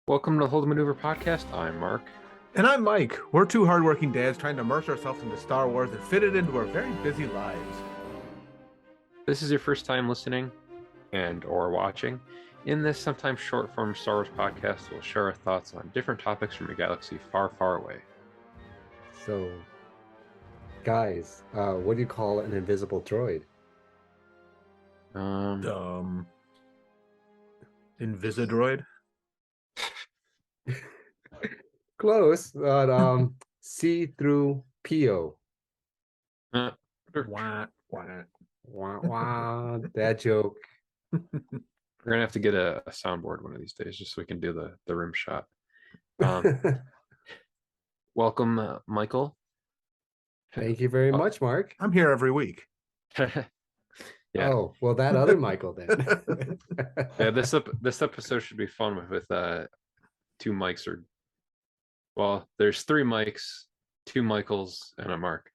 Welcome to the Hold the Maneuver podcast. I'm Mark. And I'm Mike. We're two hardworking dads trying to immerse ourselves into Star Wars and fit it into our very busy lives. This is your first time listening and or watching. In this sometimes short form Star Wars podcast, we'll share our thoughts on different topics from a galaxy far, far away. So, guys, what do you call an invisible droid? Invisidroid? Close, but see-through PO. Wah, wah. Wah, wah, that joke. We're gonna have to get a soundboard one of these days just so we can do the rim shot. Welcome, Michael. Thank you very much, Mark. I'm here every week. Yeah. Oh, well, that other Michael then. Yeah, this episode should be fun with two mics or there's three mics, two Michaels, and a Mark.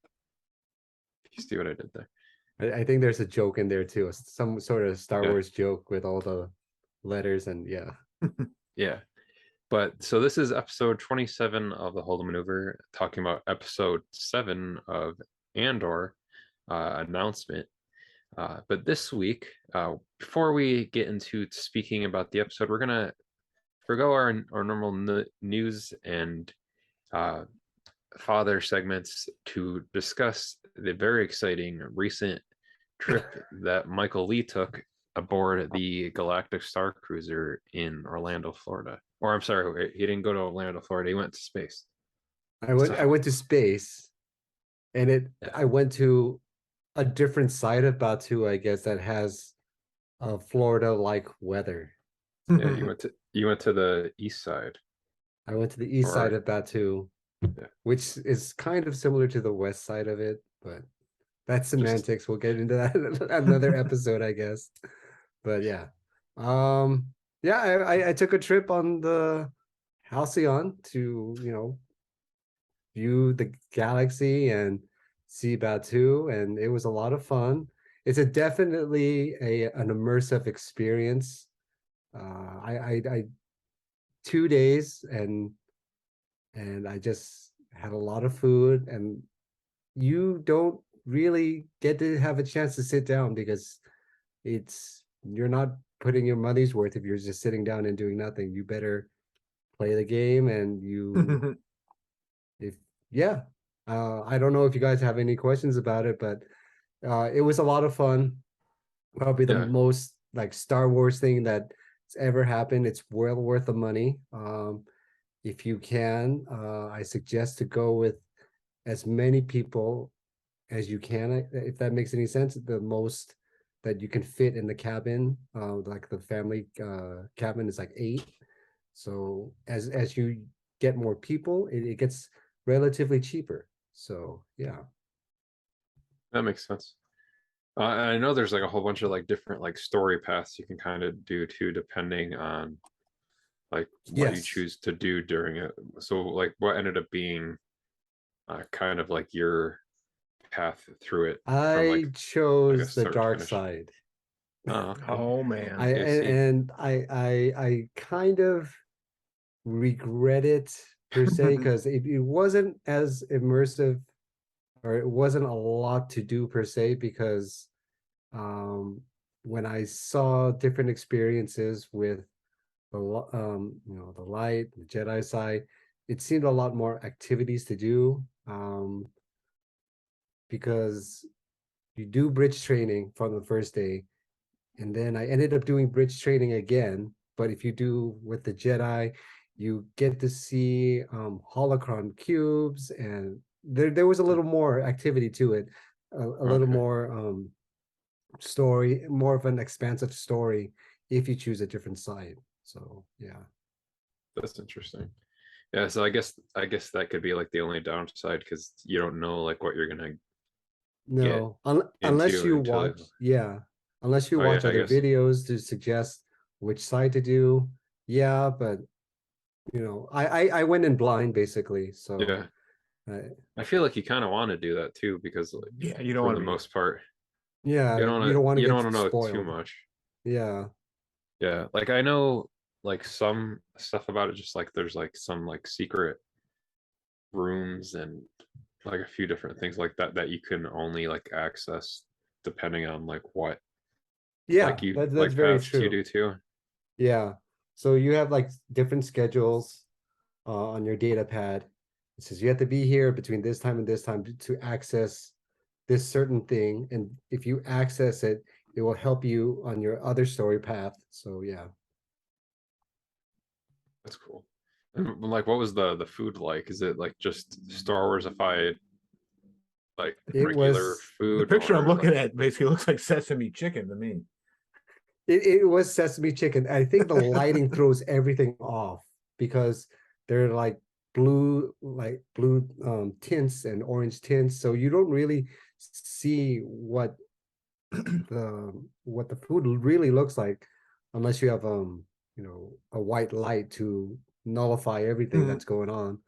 You see what I did there? I think there's a joke in there too, some sort of Star Wars joke with all the letters and yeah. Yeah. But so this is episode 27 of the Hold the Maneuver, talking about episode 7 of Andor announcement. But this week, before we get into speaking about the episode, we're gonna forgo our normal news and father segments to discuss the very exciting recent trip that Michael Lee took aboard the Galactic Star Cruiser in Orlando, Florida. Or I'm sorry, he didn't go to Orlando, Florida. He went to space. I went to space, and I went to a different side of Batu, I guess, that has Florida-like weather. Yeah, you went to the east side. I went to the east side of Batu, which is kind of similar to the west side of it, but that's semantics. We'll get into that in another episode, I guess. But yeah. I took a trip on the Halcyon to, view the galaxy and see Batu, and it was a lot of fun. It's definitely an immersive experience. I 2 days and I just had a lot of food, and you don't really get to have a chance to sit down because you're not putting your money's worth if you're just sitting down and doing nothing. You better play the game, and I don't know if you guys have any questions about it, but it was a lot of fun. Probably the most like Star Wars thing that's ever happened. It's well worth the money. If you can, I suggest to go with as many people as you can, if that makes any sense. The most that you can fit in the cabin, like the family cabin is like 8. So as you get more people, it gets relatively cheaper. So yeah, that makes sense. I know there's like a whole bunch of like different like story paths you can kind of do too, depending on like what you choose to do during it. So like what ended up being kind of like your path through it? I chose the dark side. Oh man. I kind of regret it per se, because it wasn't as immersive, or it wasn't a lot to do per se, because when I saw different experiences with the light, the Jedi side, it seemed a lot more activities to do, because you do bridge training from the first day, and then I ended up doing bridge training again. But if you do with the Jedi, you get to see holocron cubes, and there was a little more activity to it, a little more story, more of an expansive story if you choose a different side. So yeah, that's interesting. Yeah, so I guess that could be like the only downside, because you don't know like what you're gonna unless you watch other videos to suggest which side to do. Yeah, but I went in blind basically. So yeah, I feel like you kind of want to do that too, because like, you don't want the most part. Yeah, you don't want to know too much. Yeah. Like I know like some stuff about it, just like there's like some like secret rooms and like a few different things like that that you can only like access depending on like what Yeah, like you that's like very paths you true. do too. Yeah. So you have like different schedules on your data pad. It says you have to be here between this time and this time to access this certain thing. And if you access it, it will help you on your other story path. So yeah. That's cool. And like, what was the food like? Is it like just Star Warsified, like It regular was The food, picture I'm or looking like at basically looks like sesame chicken to me. it was sesame chicken. I think the lighting throws everything off because they're like blue tints and orange tints. So you don't really see what the food really looks like unless you have a white light to nullify everything Mhm. that's going on.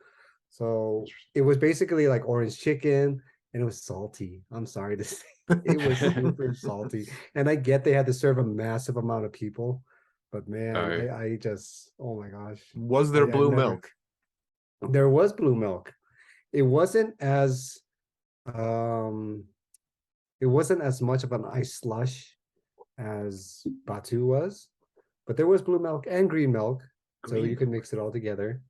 So it was basically like orange chicken and it was salty. I'm sorry to say it was super salty. And I get they had to serve a massive amount of people, but man, uh, I just, oh my gosh. Was there I blue never, milk? there was blue milk. It wasn't as um it wasn't as much of an ice slush as Batu was, but there was blue milk and green milk, so Green you can milk. mix it all together.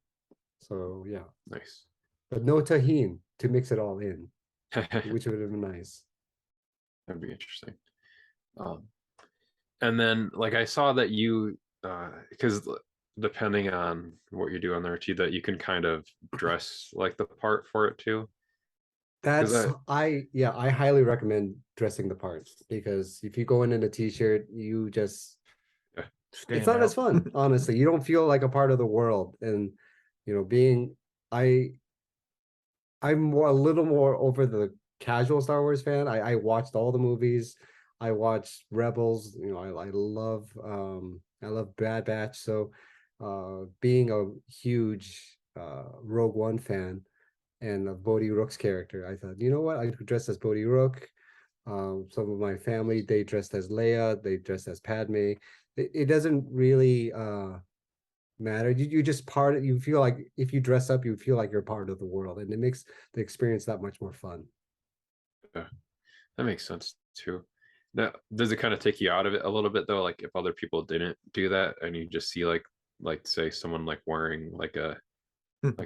So yeah, nice. but no tahine to mix it all in, That'd which would have been nice. be interesting. Um, and then like I saw that you, because depending on what you do on there too, that you can kind of dress like the part for it too. Because That's I highly recommend dressing the part because if you go in a t-shirt, you just yeah, it's Stand not as out. fun, honestly. You don't feel like a part of the world. And being I I'm more a little more over the casual Star Wars fan. I watched all the movies. I watched Rebels. I love Bad Batch. So being a huge Rogue One fan and of Bodhi Rook's character, I thought, you know what? I could dress as Bodhi Rook. Some of my family, they dressed as Leia, they dressed as Padme. It doesn't really matter. You just you feel like if you dress up, you feel like you're part of the world, and it makes the experience that much more fun. yeah, that makes sense too. Now, does it kind of take you out of it a little bit though? Like if other people didn't do that and you just see like say someone like wearing like a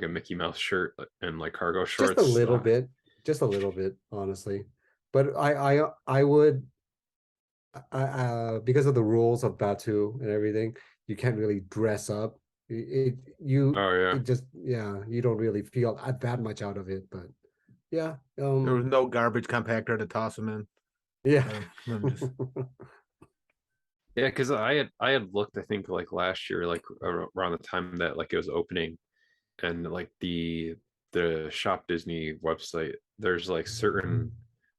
Mickey Mouse shirt and like cargo Just a shorts. little bit, just a little bit, honestly. But I would because of the rules of Batu and everything, you can't really dress up. Oh yeah. It just yeah, you don't really feel that much out of it. But yeah, There was no garbage compactor to toss them in. yeah. I'm just Yeah, because I had looked, I think like last year, like around the time that like it was opening, and like the Shop Disney website, there's like certain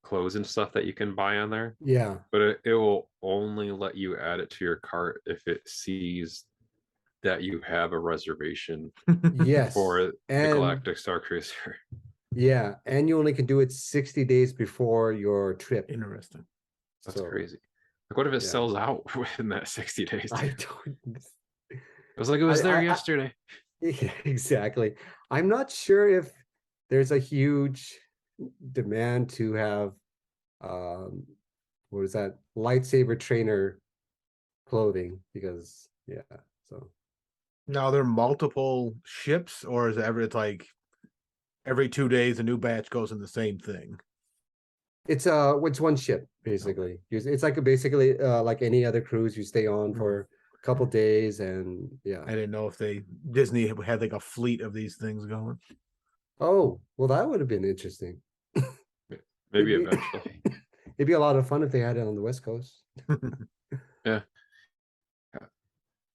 clothes and stuff that you can buy on there, Yeah. but it will only let you add it to your cart if it sees that you have a reservation Yes. for the And Galactic Star Cruiser. yeah, and you only can do it 60 days before your trip. interesting. That's So crazy. Like, what if it yeah, sells out within that 60 days I too? don't. It was like it was there I yesterday. yeah, exactly. I'm not sure if there's a huge demand to have um what is that lightsaber trainer clothing because yeah, so Now there are multiple ships, or is it it's like every 2 days a new batch goes in the same thing? it's one ship Okay. basically. It's like basically like any other cruise you stay on for a couple days and yeah. I didn't know if Disney had like a fleet of these things going. Oh, well that would have been interesting. Maybe It'd be eventually. it'd be a lot of fun if they had it on the West Coast. Yeah.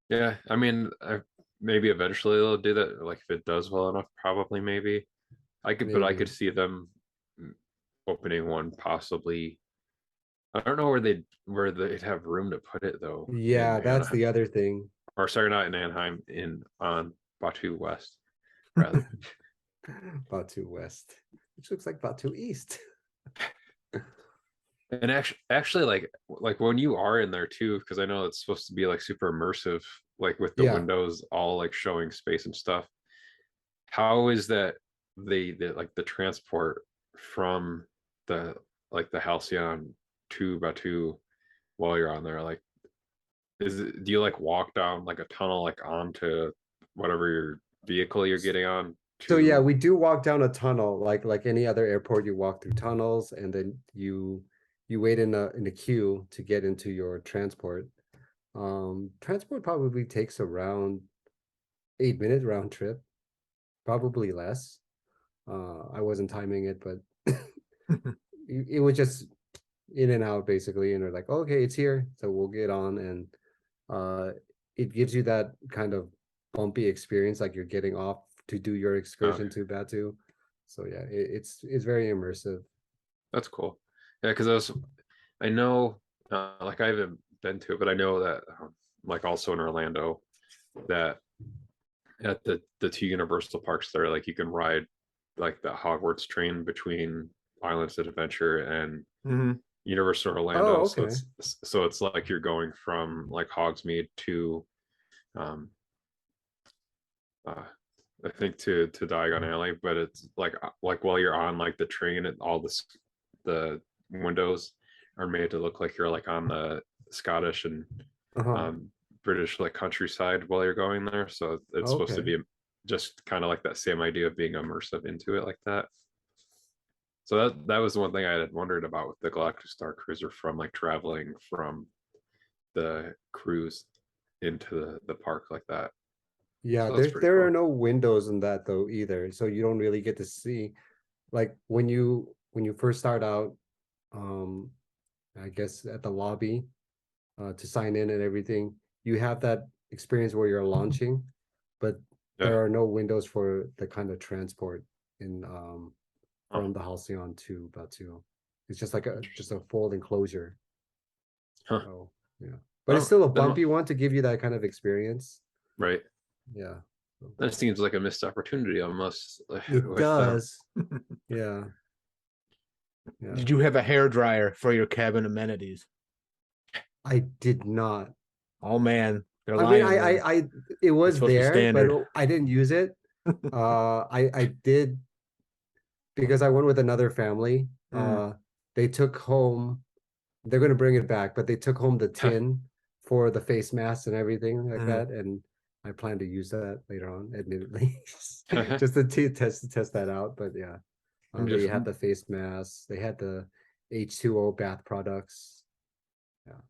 Yeah. I mean, maybe eventually they'll do that. Like if it does well enough, probably maybe. But I could Maybe. see them opening one possibly. I don't know where they'd have room to put it though Yeah, in that's Anaheim. the other thing. Or sorry, not in Anaheim, in on Batu West, rather. Batu West, which looks like Batu East. And actually like when you are in there too, because I know it's supposed to be like super immersive like with the Yeah. windows all like showing space and stuff. How is that they like the transport from the like the Halcyon to Batu while you're on there? Like, do you like walk down like a tunnel like onto whatever your vehicle you're getting on So yeah, to? we do walk down a tunnel like any other airport. You walk through tunnels, and then you wait in a queue to get into your transport. Transport probably takes around 8 minute round trip, probably less. I wasn't timing it, but it was just in and out basically, and they're like, okay, it's here, so we'll get on, and uh, it gives you that kind of bumpy experience, like you're getting off to do your excursion to Batu. So yeah, it's very immersive. That's cool. Yeah, because I know, like I haven't been to it, but I know that, like also in Orlando, that at the two Universal parks there, like you can ride like the Hogwarts train between Islands of Adventure and Mhm. Universal Oh, Orlando. okay. So it's like you're going from like Hogsmeade to, um, uh, I think to Diagon Alley, but it's like while you're on like the train, and all the windows are made to look like you're like on the Scottish and Uh-huh. um, British like countryside while you're going there. So it's supposed to Okay. be just kind of like that same idea of being immersive into it like that. So that was the one thing I had wondered about with the Galactic Star Cruiser, from like traveling from the cruise into the park like that. Yeah, So that's there's pretty there are cool. no windows in that though either, so you don't really get to see, like when you first start out, um, I guess at the lobby, to sign in and everything, you have that experience where you're launching, but Yeah. there are no windows for the kind of transport in Huh. from the Halcyon to Batu. It's just like a Interesting. full enclosure. Huh. So yeah, but it's Well, still a then bumpy one to give you that kind of experience. right. Yeah, so That seems like a missed opportunity almost it with does. Yeah, yeah. Did you have a hair dryer for your cabin amenities? I did not. Oh man, they're I mean, lying there. it It's was supposed to be there, but standard. I didn't use it. I did because I went with another family. Mm. They took home. They're going to bring it back, but they took home the tin for the face masks and everything like Mm. that, and I plan to use that later on, admittedly, just to test that out. But yeah, I'm they just had the face masks. They had the H2O bath products. Yeah.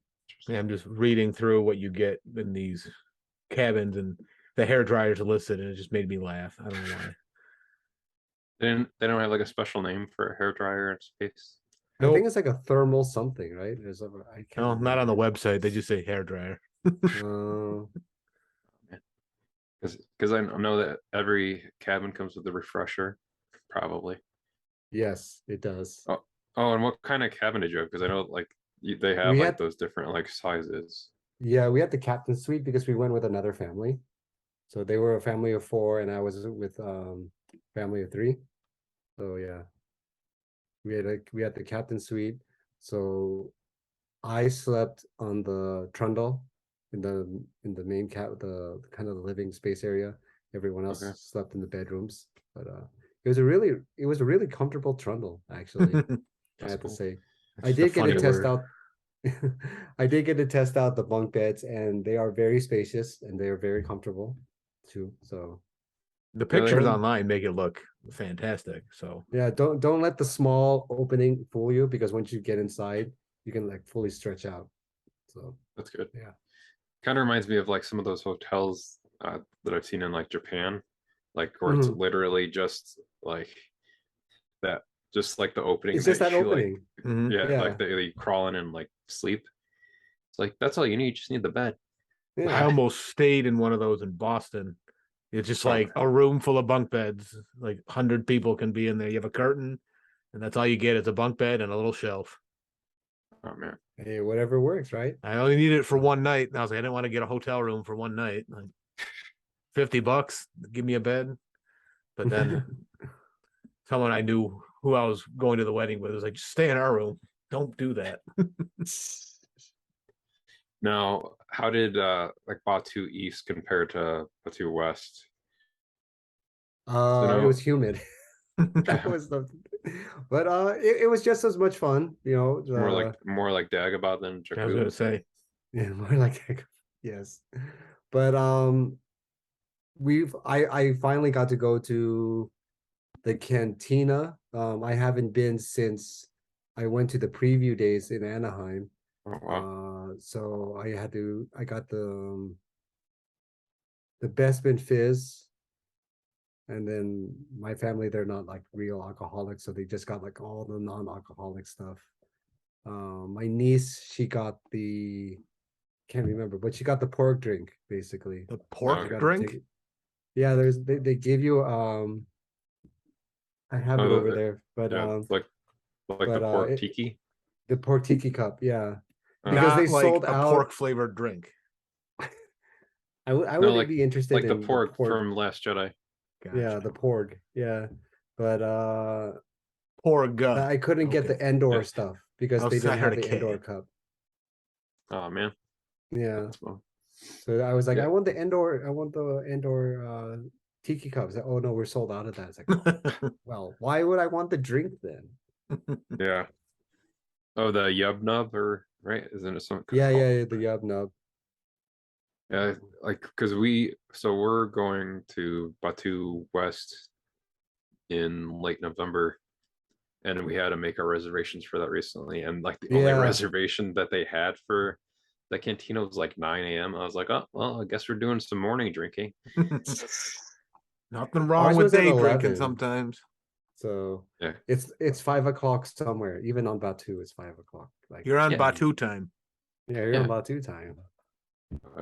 yeah, I'm just reading through what you get in these cabins, and the hair dryers are listed, and it just made me laugh. I don't know why. They don't have like a special name for a hair dryer in space. I think Nope. it's like a thermal something, right? I can't No, not on the remember. website. They just say hair dryer. Uh, Because I know that every cabin comes with a refresher, probably. yes, it does. Oh, oh, and what kind of cabin did you have? Because I know like they have We like had those different like sizes. Yeah, we had the captain suite because we went with another family. So they were a family of four, and I was with family of three. So yeah, we had the captain suite. So I slept on the trundle in the main the kind of the living space area. Everyone else Okay. slept in the bedrooms. But it was a really comfortable trundle, actually. I That's have to cool. say. I That's just a did get to funny test word. out I did get to test out the bunk beds, and they are very spacious and they are very comfortable too. So The Really? pictures don't online make it look fantastic. So yeah, don't let the small opening fool you, because once you get inside, you can like fully stretch out. So That's good. yeah. Kind of reminds me of like some of those hotels that I've seen in like Japan, like where it's Mhm. literally just like that, just like the opening It's just that that you like, opening. mhm. yeah, like Yeah. they crawl in and like sleep. It's like that's all you need. You just need the bed. Yeah. I almost stayed in one of those in Boston. It's just Oh, like a room full of bunk beds. Like 100 people can be in there. You have a curtain, and that's all you get is a bunk bed and a little shelf. oh man. Hey, whatever works, right? I only needed it for So one night. And I was like, I didn't want to get a hotel room for one night. Like $50, give me a bed. But then someone I knew who I was going to the wedding with was like, just stay in our room. Don't do that. Now, how did like Batu East compare to Batu West? So It no, was humid. That was the, but it was just as much fun, you know. more like Dagobah than I was gonna Jakku. say. Yeah, more like yes, but I finally got to go to the cantina. I haven't been since I went to the preview days in Anaheim. Oh wow. So I got the Bespin Fizz, and then my family, they're not like real alcoholics, so they just got like all the non-alcoholic stuff. My niece, she got the, can't remember, but she got the pork drink basically. The Okay. pork drink? Yeah, they give you I have Oh, it over there, yeah, like the but pork tiki. the pork tiki cup, yeah, because Uh, they Not like sold a out. pork flavored drink. I no, would be interested like the in the pork pork. from Last Jedi. Yeah, Gotcha. the pork. Yeah, but Porg. I couldn't get Okay. the Endor Yeah. stuff because Oh, they didn't have sorry, the Endor K. cup. Oh man. Yeah, That's well. so I was like, Yeah. I want the Endor tiki cups. Oh no, we're sold out of that. It's like, well, why would I want the drink then? Yeah. Oh, the Yub Nub, or right? Isn't it something Yeah, called? yeah, the Yub Nub. Yeah, like because we're going to Batu West in late November, and we had to make our reservations for that recently. And like the only Yeah, reservation that they had for the cantina was like 9 a.m. I was like, oh well, I guess we're doing some morning drinking. Nothing wrong ours with was at day drinking 11. sometimes. So Yeah, it's 5 o'clock somewhere. Even on Batu, it's 5 o'clock. Like, You're on yeah, Batu time. yeah, you're on yeah. Batu time.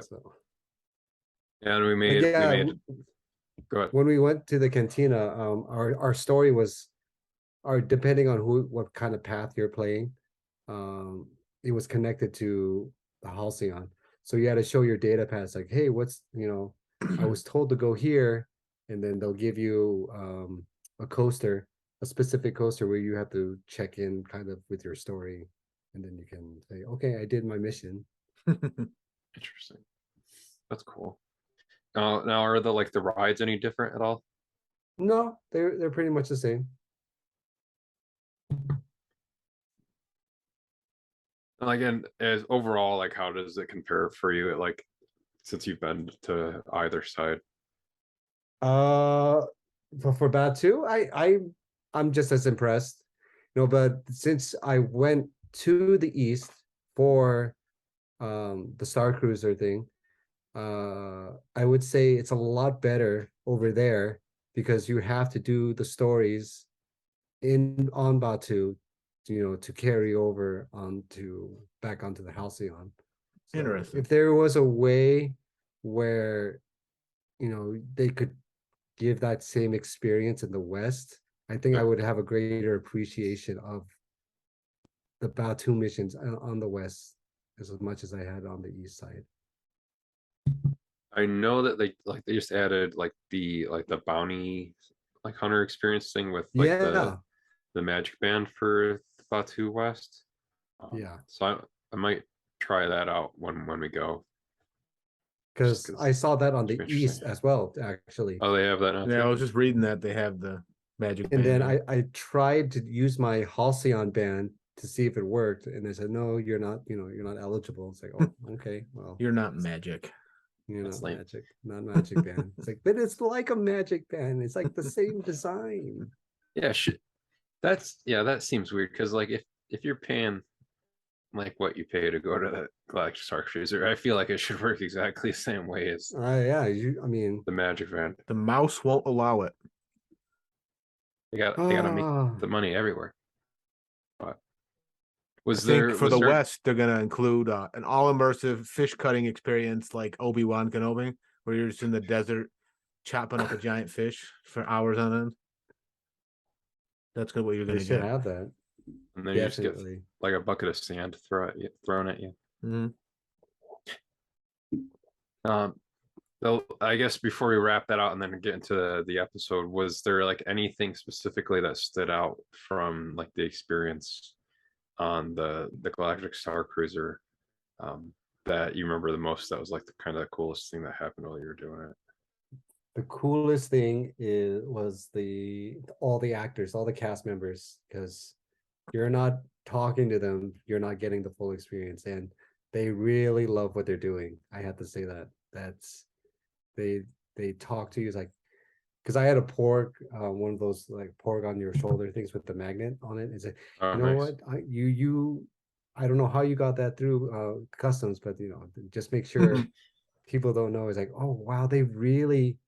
So, Yeah, and but we yeah, made go ahead. when we went to the cantina, our story was, or depending on what kind of path you're playing, um, it was connected to the Halcyon. So you had to show your data pass, like, hey, I was told to go here, and then they'll give you a coaster, a specific coaster where you have to check in kind of with your story, and then you can say, okay, I did my mission. Interesting. That's cool. Now are the rides any different at all? No, they're pretty much the same. And again, as overall, like how does it compare for you? Like since you've been to either side. Uh, for Batu, I'm just as impressed, but since I went to the east for the Star Cruiser thing, I would say it's a lot better over there because you have to do the stories in on Batu, to carry over back onto the Halcyon. So Interesting. if there was a way where they could give that same experience in the West, I think I would have a greater appreciation of the Batu missions on the West as much as I had on the East side. I know that they just added the bounty hunter experience thing with Yeah, the magic band for Batu West. yeah, So I might try that out when we go. Just because I saw that on should the be interesting. East as well, actually. Oh, they have that now Yeah, I too. was just reading that they have the magic And band. then I tried to use my Halcyon band to see if it worked, and they said, no, you're not eligible. It's like, oh, okay, well, You're not magic. you're That's not lame. magic, not magic band. It's like, but it's like a magic band. It's like the same design. Yeah, that seems weird because like if you're paying like what you pay to go to the Galactic Star Cruiser, I feel like it should work exactly the same way as Yeah, I mean, the Magic Band. The mouse won't allow it. They gotta make the money everywhere. But I think for the West, they're gonna include an all-immersive fish cutting experience like Obi-Wan Kenobi, where you're just in the desert chopping up a giant fish for hours on end. That's what you're they gonna should get. have that. and then you just get Definitely. like a bucket of sand thrown at you. Mhm. Though I guess before we wrap that out and then get into the episode, was there like anything specifically that stood out from like the experience on the Galactic Star Cruiser? that you remember the most? That was like the kind of the coolest thing that happened while you were doing it. The coolest thing was all the actors, all the cast members, because you're not talking to them, you're not getting the full experience, and they really love what they're doing. I have to say that. That's they talk to you like, because I had a porg, one of those like porg on your shoulder things with the magnet on it. It's like, Oh, you know nice. what, I don't know how you got that through customs, but just make sure people don't know. It's like, oh wow, they really,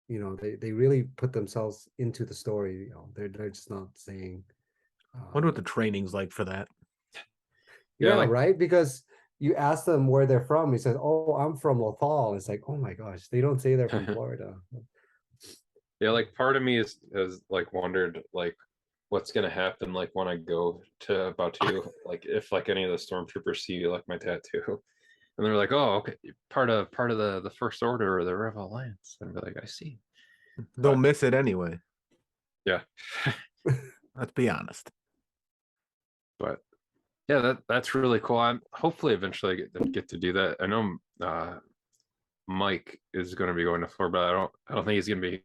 they really put themselves into the story. They're just not saying. Wonder what the training's like for that. Yeah, Yeah, like right. Because you ask them where they're from. He says, "Oh, I'm from Lothal." It's like, oh my gosh, they don't say they're from Florida. yeah, like part of me has like wondered like what's gonna happen like when I go to Batu, like if like any of the stormtroopers see like my tattoo, and they're like, "Oh, okay, part of the First Order or the Rebel Alliance," and I'd be like, "I see." They'll But miss it anyway. yeah, Let's be honest. but yeah, that's really cool. I'm hopefully eventually get to do that. I know Mike is going to be going to Florida, but I don't think he's going to be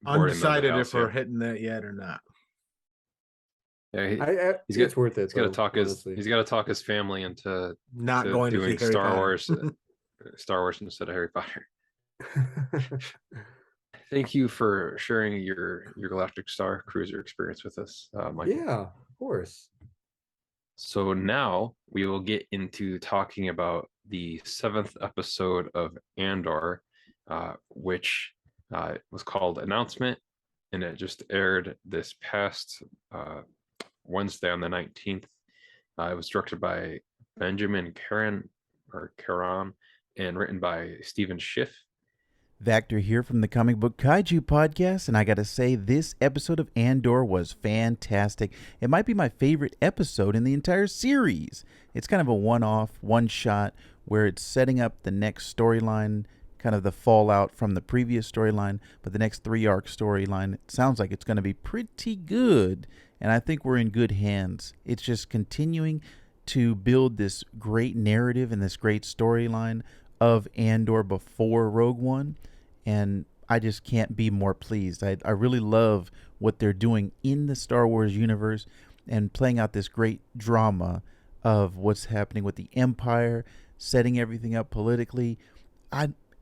boarding the Undecided if we're Halcyon. hitting that yet or not. Yeah, It's worth it he's got to though, talk honestly. he's got to talk his family into Not going to see doing Harry Potter. Star Wars instead of Harry Potter. Thank you for sharing your Galactic Star Cruiser experience with us, Michael. Yeah, of course. So now we will get into talking about the 7th episode of Andor, which was called Announcement, and it just aired this past Wednesday on the 19th. It was directed by Benjamin Caron and written by Stephen Schiff. Vactor here from the Comic Book Kaiju podcast, and I gotta say, this episode of Andor was fantastic. It might be my favorite episode in the entire series. It's kind of a one-off, one-shot, where it's setting up the next storyline, kind of the fallout from the previous storyline, but the next 3-arc storyline, it sounds like it's going to be pretty good, and I think we're in good hands. It's just continuing to build this great narrative and this great storyline of Andor before Rogue One, and I just can't be more pleased. I really love what they're doing in the Star Wars universe and playing out this great drama of what's happening with the Empire, setting everything up politically.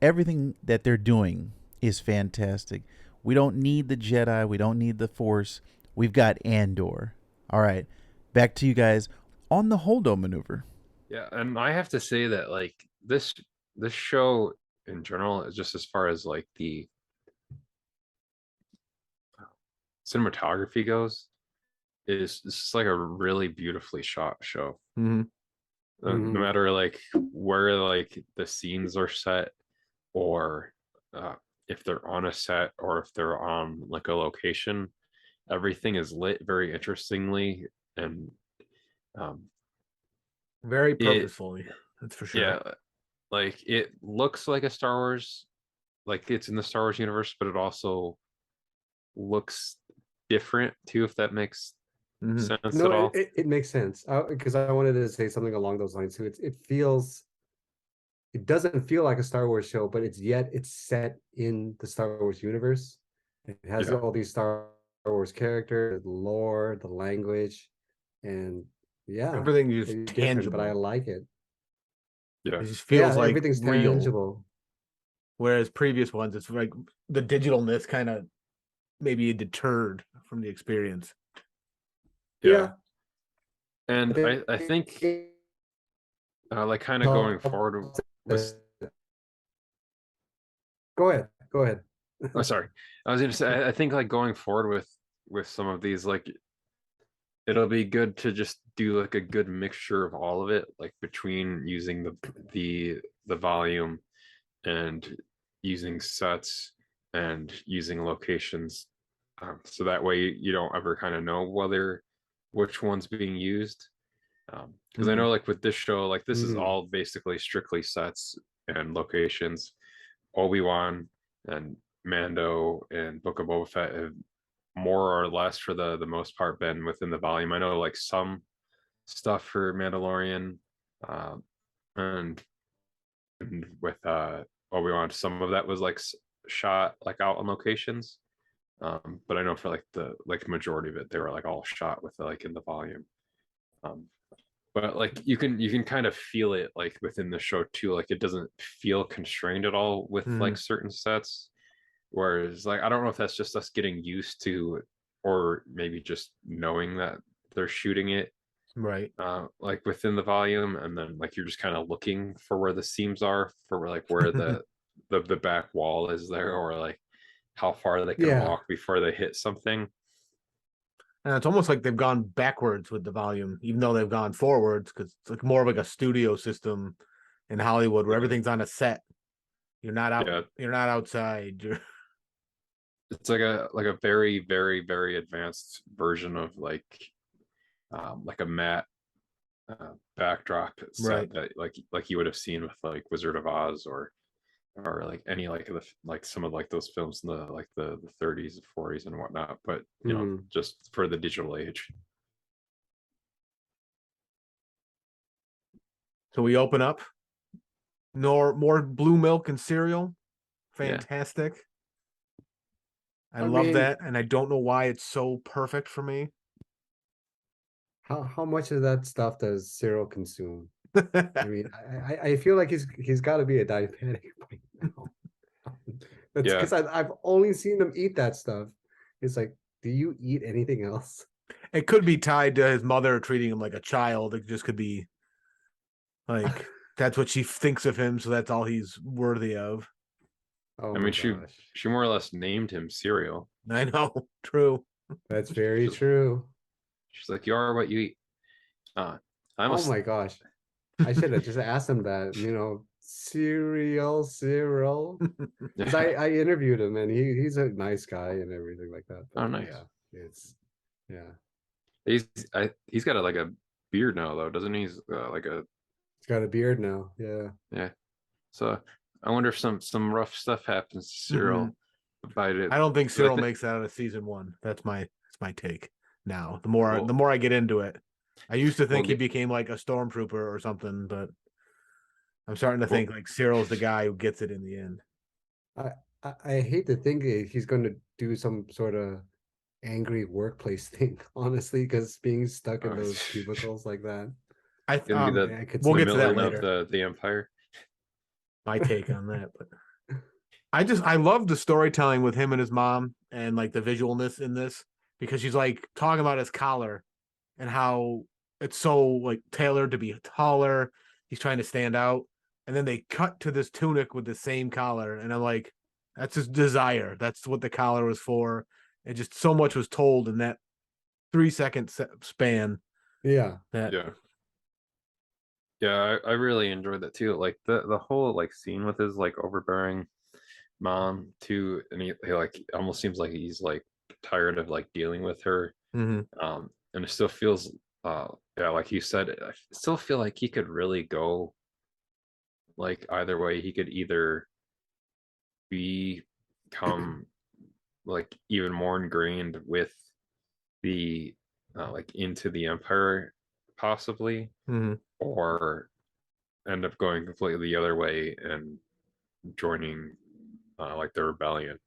Everything that they're doing is fantastic. We don't need the Jedi. We don't need the Force. We've got Andor. All right, back to you guys on the Holdo maneuver. Yeah, and I have to say that like this show in general is just as far as like the cinematography goes, is just like a really beautifully shot show. Mm-hmm. No matter like where like the scenes are set, or if they're on a set or if they're on like a location, everything is lit very interestingly and very purposefully. That's for sure. Yeah, like it looks like a Star Wars, like it's in the Star Wars universe, but it also looks different too, if that makes sense at all. It makes sense, because I wanted to say something along those lines too. It doesn't feel like a Star Wars show, but it's set in the Star Wars universe. It has all these Star Wars characters, the lore, the language, and everything is tangible. But I like it. Yeah, it just feels like everything's real. Tangible. Whereas previous ones, it's like the digitalness kind of maybe deterred from the experience. Yeah. And I think like kind of going forward with Go ahead. Oh, sorry. I was gonna say I think like going forward with some of these, like it'll be good to just do like a good mixture of all of it, like between using the volume and using sets and using locations, so that way you don't ever kind of know which one's being used, because I know like with this show, like this is all basically strictly sets and locations. Obi-Wan and Mando and Book of Boba Fett have more or less for the most part been within the volume. I know like some stuff for Mandalorian and and with Obi-Wan, some of that was like shot like out on locations. But I know for like the majority of it, they were like all shot with like in the volume. Um, but like you can kind of feel it like within the show too. Like it doesn't feel constrained at all with like certain sets. Whereas like I don't know if that's just us getting used to, or maybe just knowing that they're shooting it right, like within the volume, and then like you're just kind of looking for where the seams are, for like where the back wall is there, or like how far they can walk before they hit something. And it's almost like they've gone backwards with the volume, even though they've gone forwards, because it's like more of like a studio system in Hollywood where everything's on a set. You're not out. Yeah. You're not outside. It's like a very very very advanced version of like a matte backdrop set that like you would have seen with like Wizard of Oz, or like any like the like some of like those films in the like the 30s, 40s and whatnot, but you know, just for the digital age. So we open up. More blue milk and cereal. Fantastic. I love that, and I don't know why it's so perfect for me. How much of that stuff does Cyril consume? I mean, I feel like he's got to be a diabetic right now. That's because I've only seen him eat that stuff. It's like, do you eat anything else? It could be tied to his mother treating him like a child. It just could be like that's what she thinks of him, so that's all he's worthy of. Oh I mean, she more or less named him Cereal. I know, true. That's very true. She's like, you are what you eat. Oh my gosh. I should have just asked him that, you know, Cyril. Because I interviewed him, and he's a nice guy and everything like that. But, oh, nice. Yeah, he's got like a beard now, though, doesn't he? He's he's got a beard now. Yeah. So I wonder if some rough stuff happens to Cyril. I don't think Cyril makes that out of season 1. That's my take. Now, the more I get into it, I used to think he became like a stormtrooper or something, but I'm starting to think like Cyril's the guy who gets it in the end. I hate to think he's going to do some sort of angry workplace thing, honestly, because being stuck in those cubicles like that. We'll get to that later. The Empire. My take on that, but I love the storytelling with him and his mom, and like the visualness in this, because she's like talking about his collar and how it's so like tailored to be taller. He's trying to stand out. And then they cut to this tunic with the same collar. And I'm like, that's his desire. That's what the collar was for. And just so much was told in that 3-second span. Yeah. Yeah, I really enjoyed that too. Like the whole like scene with his like overbearing mom too. And he like almost seems like he's like tired of like dealing with her. And it still feels like you said, I still feel like he could really go like either way. He could either become like even more ingrained with the like into the Empire possibly, or end up going completely the other way and joining like the rebellion.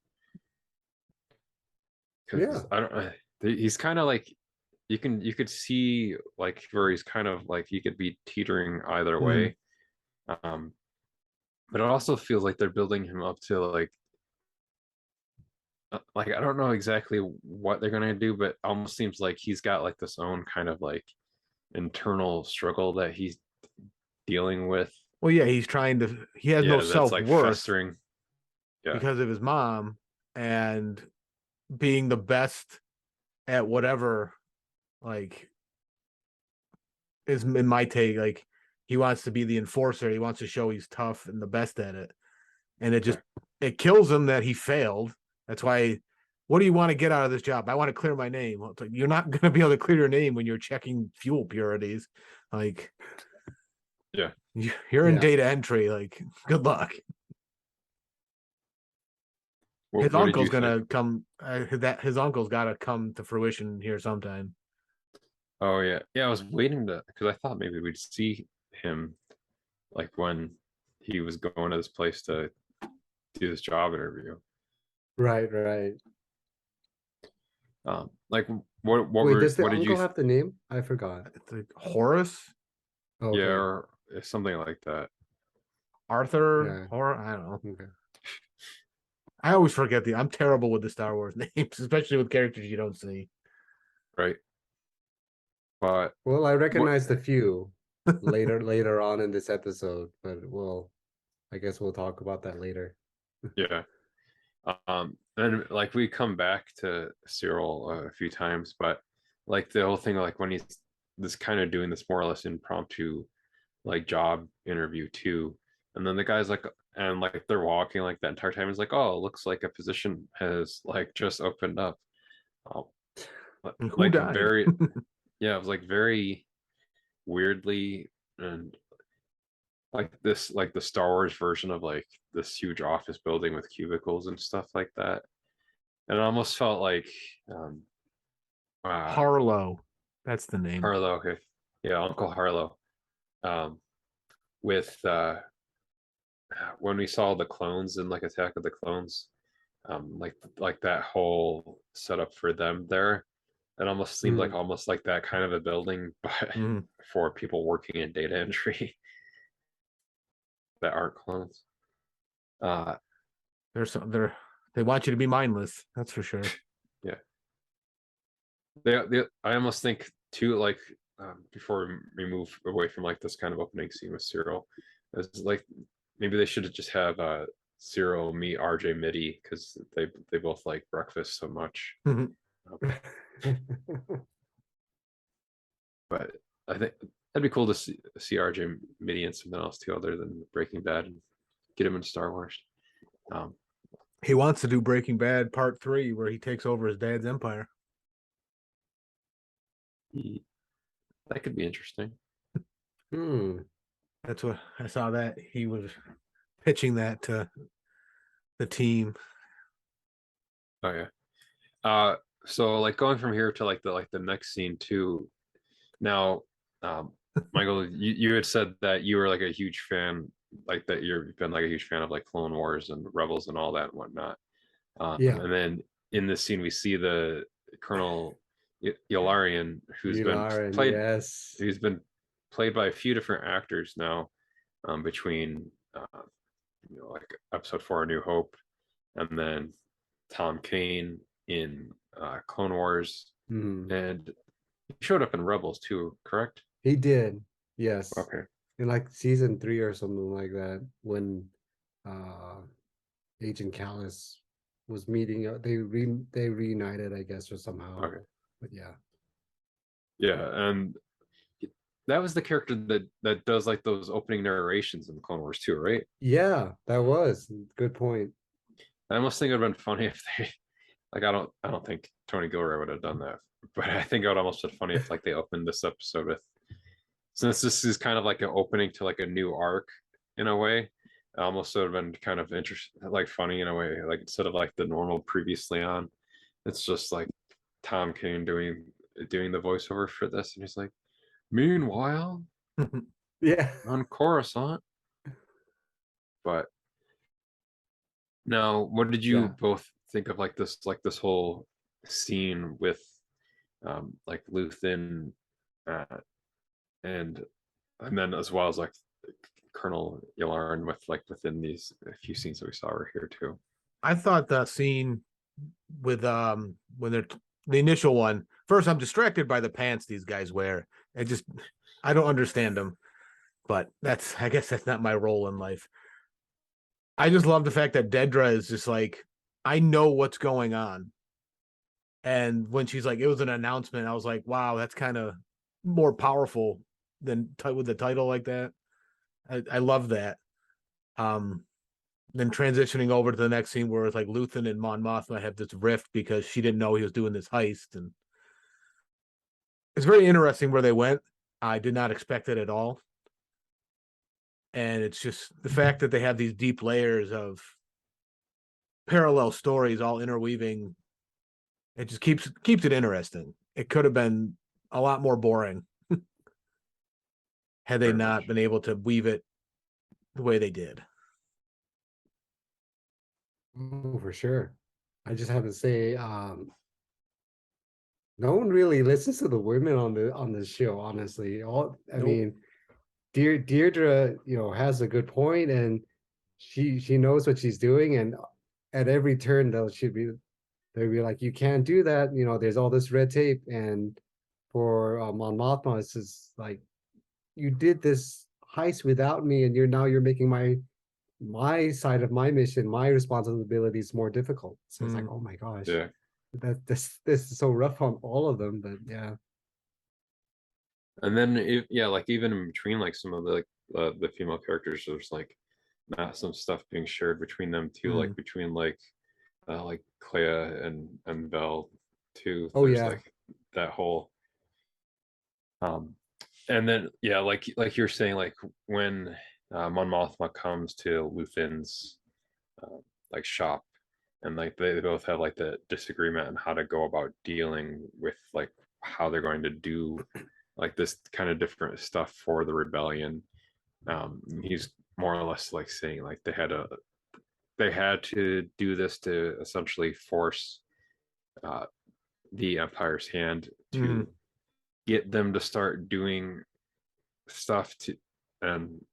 Because I don't, he's kind of like you could see like where he's kind of like he could be teetering either way. But it also feels like they're building him up to like I don't know exactly what they're gonna do, but almost seems like he's got like this own kind of like internal struggle that he's dealing with. Well, yeah, he has no self-worth because of his mom, and being the best at whatever like is in my take, like he wants to be the enforcer. He wants to show he's tough and the best at it. And it kills him that he failed. That's why, what do you want to get out of this job? I want to clear my name. Well, it's like, you're not going to be able to clear your name when you're checking fuel purities. Like, you're in data entry. Like, good luck. His uncle's going to come, his uncle's got to come to fruition here sometime. Oh, yeah. Yeah, I was waiting because I thought maybe we'd see him like when he was going to this place to do this job interview. Right. Like what Wait, does the what did uncle you have the name? I forgot. It's like Horace, Okay. yeah, or something like that. Arthur, or I don't know. Okay. I always forget I'm terrible with the Star Wars names, especially with characters you don't see. Right. But Well, I recognized a few later on in this episode, but I guess we'll talk about that later. yeah. And like we come back to Cyril a few times, but like the whole thing, like when he's this kind of doing this more or less impromptu like job interview too, and then the guy's like, and like they're walking like that entire time, is like, oh, it looks like a position has like just opened up. Who Like died? very yeah, it was like very weirdly, and like this, like the Star Wars version of like this huge office building with cubicles and stuff like that. And it almost felt like Harlow. That's the name. Harlow. Okay. Yeah, Uncle Harlow. With when we saw the clones in like Attack of the Clones, like that whole setup for them there, it almost seemed like almost like that kind of a building, but for people working in data entry that aren't clones. They want you to be mindless. That's for sure. Yeah. I almost think too, like before we move away from like this kind of opening scene with Cyril, is like maybe they should just have Cyril meet RJ Mitty, because they both like breakfast so much. But I think that'd be cool to see RJ Mitty in something else too, other than Breaking Bad, and get him in Star Wars. He wants to do Breaking Bad Part 3, where he takes over his dad's empire. That could be interesting. That's what I saw, that he was pitching that to the team. Oh yeah. So like going from here to like the next scene too. Now, Michael, you had said that you were like a huge fan, like that you've been like a huge fan of like Clone Wars and Rebels and all that and whatnot. Yeah. And then in this scene we see the Colonel Yularian, who's been played by a few different actors now, between like episode 4 A New Hope, and then Tom Kane in Clone Wars, and he showed up in Rebels too, correct? He did, yes. Okay. In like season 3 or something like that, when Agent Callus was meeting up, they reunited, I guess, or somehow. Okay. But yeah. Yeah, and that was the character that does like those opening narrations in Clone Wars too, right? Yeah, that was good point. I almost think it would have been funny if they, like, I don't think Tony Gilroy would have done that, but I think it would almost been funny if like they opened this episode with, since this is kind of like an opening to like a new arc in a way, it almost would have been kind of interesting, like funny in a way, like instead of like the normal previously on, it's just like Tom Kane doing the voiceover for this, and he's like, meanwhile, yeah, on Coruscant. But now, what did you both think of like this whole scene with like Luthen, and then as well as like Colonel Yularen with like within these a few scenes that we saw right here too? I thought the scene with when they're the initial one, first I'm distracted by the pants these guys wear. I don't understand them, but I guess that's not my role in life. I just love the fact that Dedra is just like, I know what's going on. And when she's like, it was an announcement, I was like, wow, that's kind of more powerful than with the title like that. I love that. Then transitioning over to the next scene where it's like Luthen and Mon Mothma have this rift because she didn't know he was doing this heist. And it's very interesting where they went. I did not expect it at all. And it's just the fact that they have these deep layers of parallel stories all interweaving. It just keeps it interesting. It could have been a lot more boring had they not been able to weave it the way they did. Oh, for sure. I just have to say, no one really listens to the women on the show, honestly. I mean, Deirdre, has a good point, and she knows what she's doing, and at every turn they'll be like, you can't do that. There's all this red tape, and for Mon Mothma, it's just like, you did this heist without me, and you're making my side of my mission, my responsibilities more difficult. So it's like, oh my gosh, Yeah. this is so rough on all of them. But yeah. And then like even in between like some of the female characters, there's like not some stuff being shared between them too, like between like Clea and Belle too. Oh There's yeah. like that whole and then like you're saying, like when Mon Mothma comes to Luthen's like shop, and like they both have like the disagreement on how to go about dealing with like how they're going to do like this kind of different stuff for the rebellion. He's more or less like saying like they had to do this to essentially force the Empire's hand to get them to start doing stuff to, and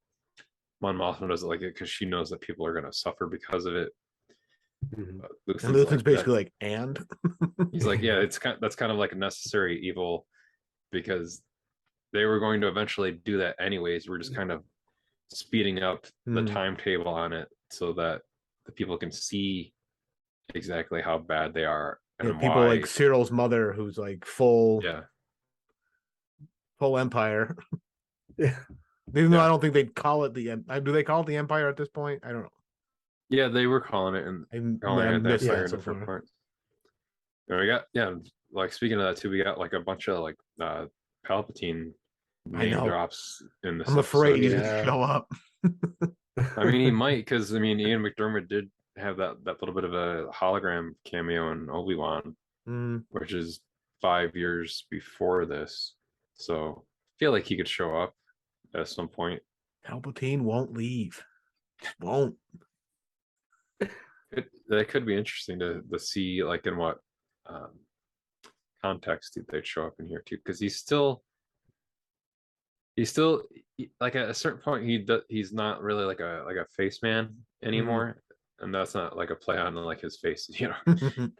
Mon Mothma doesn't like it because she knows that people are going to suffer because of it. And Luthen's basically like, and he's like, yeah, that's kind of like a necessary evil, because they were going to eventually do that anyways. We're just kind of speeding up the timetable on it so that the people can see exactly how bad they are, and people like Cyril's mother, who's like full Empire. Yeah. Even though I don't think they'd call it do they call it the Empire at this point? I don't know. Yeah, they were calling it, and calling it the Empire in different parts. And we got like speaking of that too, we got like a bunch of like Palpatine name drops in this. I'm afraid he's gonna show up. I mean, he might, because I mean, Ian McDermott did have that little bit of a hologram cameo in Obi-Wan, which is 5 years before this. So I feel like he could show up at some point. Palpatine won't leave. Won't. That could be interesting to see, like in what context they'd show up in here too, because he's still like at a certain point he's not really like a face man anymore, and that's not like a play on like his face,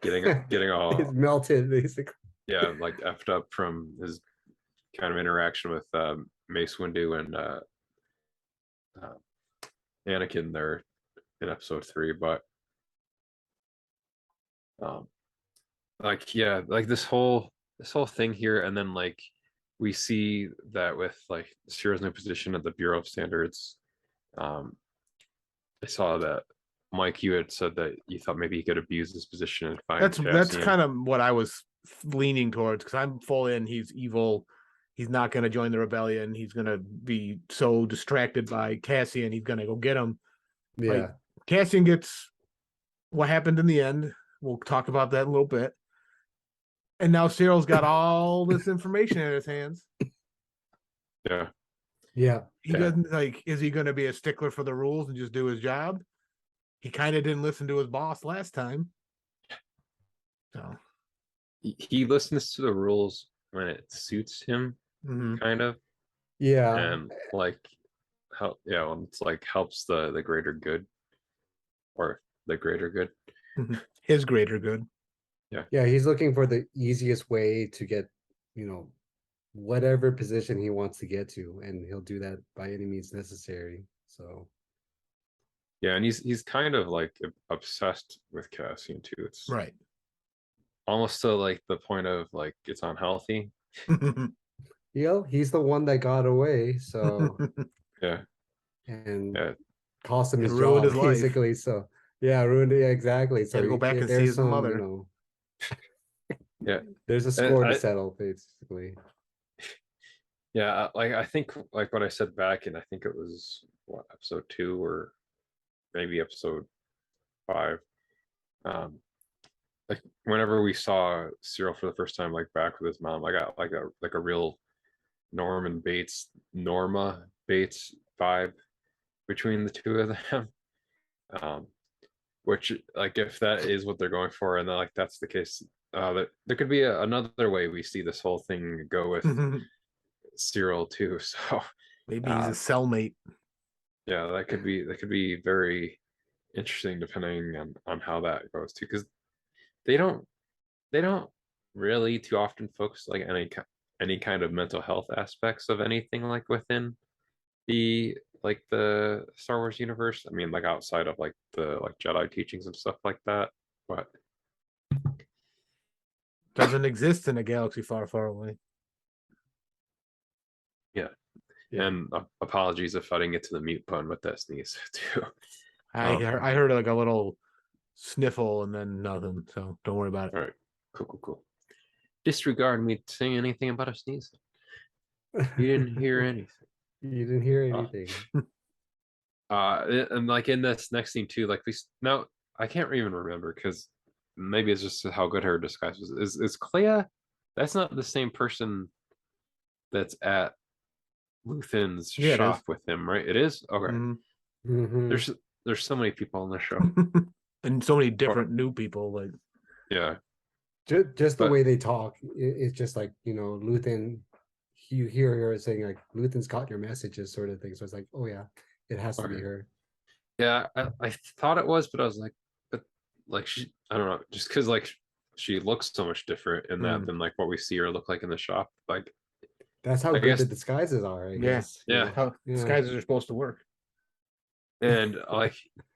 getting all it's melted basically. Yeah, like effed up from his kind of interaction with Mace Windu and Anakin there in episode 3, but like this whole thing here, and then like we see that with like Ciro's new position at the Bureau of Standards. I saw that Mike, you had said that you thought maybe he could abuse his position and find that's kind of what I was leaning towards, because I'm full in. He's evil. He's not going to join the rebellion. He's going to be so distracted by Cassian. He's going to go get him. Yeah. Like, Cassian gets what happened in the end. We'll talk about that in a little bit. And now Cyril's got all this information in his hands. Yeah. Yeah. He doesn't like, is he going to be a stickler for the rules and just do his job? He kind of didn't listen to his boss last time. So he listens to the rules when it suits him, kind of. Yeah. And like it's like helps the greater good, or the greater good. His greater good. Yeah, he's looking for the easiest way to get, whatever position he wants to get to, and he'll do that by any means necessary. So yeah, and he's kind of like obsessed with Cassian too. It's right, almost to like the point of like it's unhealthy. He's the one that got away, so and cost him his job basically. Life. So ruined it, exactly. So go back and see his mother. There's a score to settle, basically. Yeah, like I think like what I said back, and I think it was episode 2 or maybe episode 5. Like whenever we saw Cyril for the first time, like back with his mom, I got like a real Norma Bates vibe between the two of them. Which, like, if that is what they're going for, and like that's the case, there could be another way we see this whole thing go with Cyril too. So maybe he's a cellmate. Yeah, that could be very interesting depending on how that goes too, because they don't really too often focus like any kind of mental health aspects of anything like within the Star Wars universe. I mean, like outside of like the Jedi teachings and stuff like that, but doesn't exist in a galaxy far, far away. Yeah. And apologies if I didn't get to the mute pun with that sneeze too. I heard like a little sniffle and then nothing, so don't worry about it. All right, cool. Disregard me saying anything about a sneeze. You didn't hear anything. You didn't hear anything. And like in this next scene too, like now I can't even remember because maybe it's just how good her disguise was. Is Clea? That's not the same person that's at Luthen's shop with him, right? It is? Okay. Mm-hmm. There's so many people on the show. And so many different new people, like yeah. Just the way they talk, it's just like, Luthen, you hear her saying like Luthen's caught your messages sort of thing. So it's like, oh yeah, it has to be her. Yeah, I thought it was, but I was like, but like I don't know, just because like she looks so much different in that than like what we see her look like in the shop. Like that's how good the disguises are, I guess. Yeah. How disguises are supposed to work. And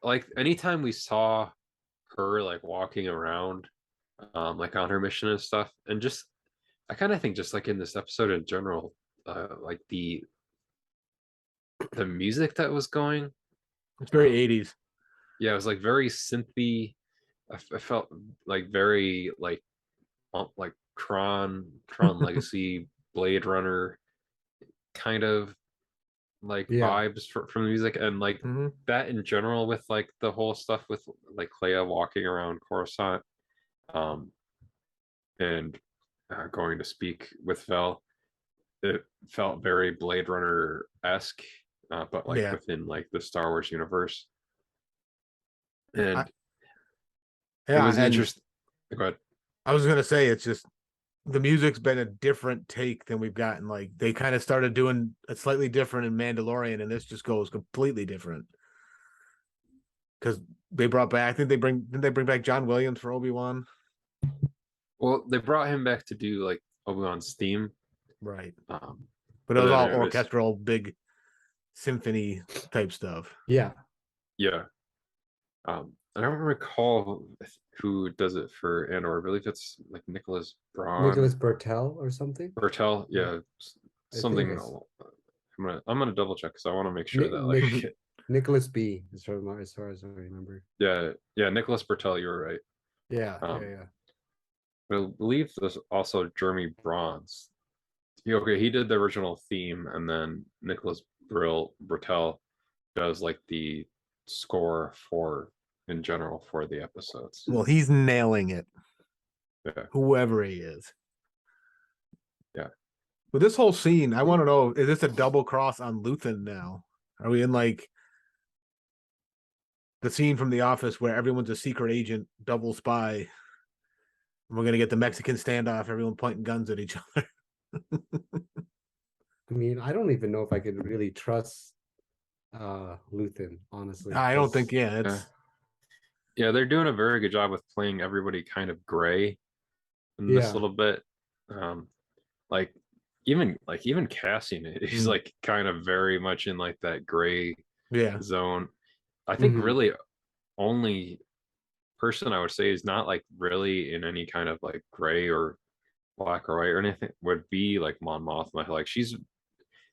like anytime we saw her like walking around like on her mission and stuff, and just I kind of think just like in this episode in general, like the music that was going, it's very 80s. Yeah, it was like very synthy. I felt like very like Tron Legacy, Blade Runner kind of like vibes from the music, and like that in general with like the whole stuff with like Clea walking around Coruscant and going to speak with Vel. It felt very Blade Runner-esque, but like within like the Star Wars universe. And it was interesting. Go ahead. I was gonna say it's just the music's been a different take than we've gotten. Like they kind of started doing a slightly different in Mandalorian, and this just goes completely different. Because they brought back, didn't they bring back John Williams for Obi-Wan? Well, they brought him back to do like Obi-Wan's theme. Right. But it was all orchestral, big symphony type stuff. Yeah. Yeah. I don't recall who does it for Andor. I believe it's like Nicholas Bertel or something. Bertel, yeah, something. I'm gonna double check because I want to make sure that like Nicholas B. as far as I remember. Yeah, Nicholas Bertel. You were right. Yeah, I believe there's also Jeremy Bronze. He did the original theme, and then Nicholas Bertel does like the score for in general for the episodes. Well, he's nailing it. Yeah. Whoever he is. Yeah. But this whole scene, I want to know, is this a double cross on Luthen now? Are we in like the scene from The Office where everyone's a secret agent, double spy, and we're going to get the Mexican standoff, everyone pointing guns at each other? I mean, I don't even know if I could really trust Luthen, honestly. I don't think, yeah, they're doing a very good job with playing everybody kind of gray in this little bit. Like even Cassian, he's like kind of very much in like that gray zone. I think really only person I would say is not like really in any kind of like gray or black or white or anything would be like Mon Mothma. Like she's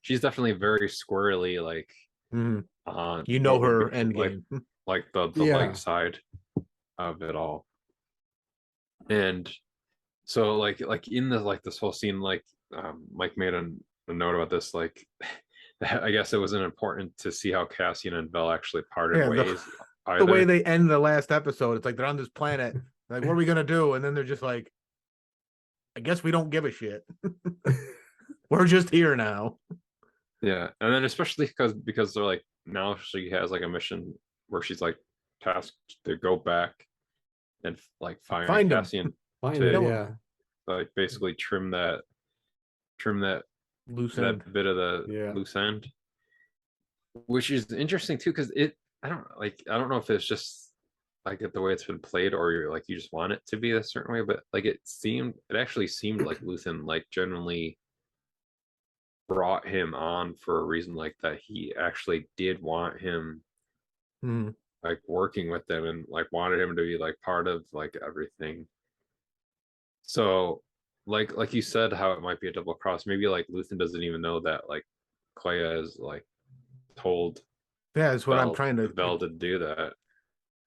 definitely very squarely like on her end game. Like the light side of it all. And so like in the like this whole scene, like Mike made a note about this, like I guess it wasn't important to see how Cassian and Vel actually parted ways. The way they end the last episode, it's like they're on this planet, like what are we gonna do? And then they're just like, I guess we don't give a shit. We're just here now. Yeah, and then especially because they're like now she has like a mission where she's like tasked to go back and like find Cassian to like basically trim that loose that end. bit of the loose end, which is interesting too, because I don't know if it's just like the way it's been played, or you're like you just want it to be a certain way, but like it actually seemed like Luthen like genuinely brought him on for a reason, like that he actually did want him like working with them and like wanted him to be like part of like everything. So like you said, how it might be a double cross. Maybe like Luthen doesn't even know that like Clea is like told that's what I'm trying to Vel to do that.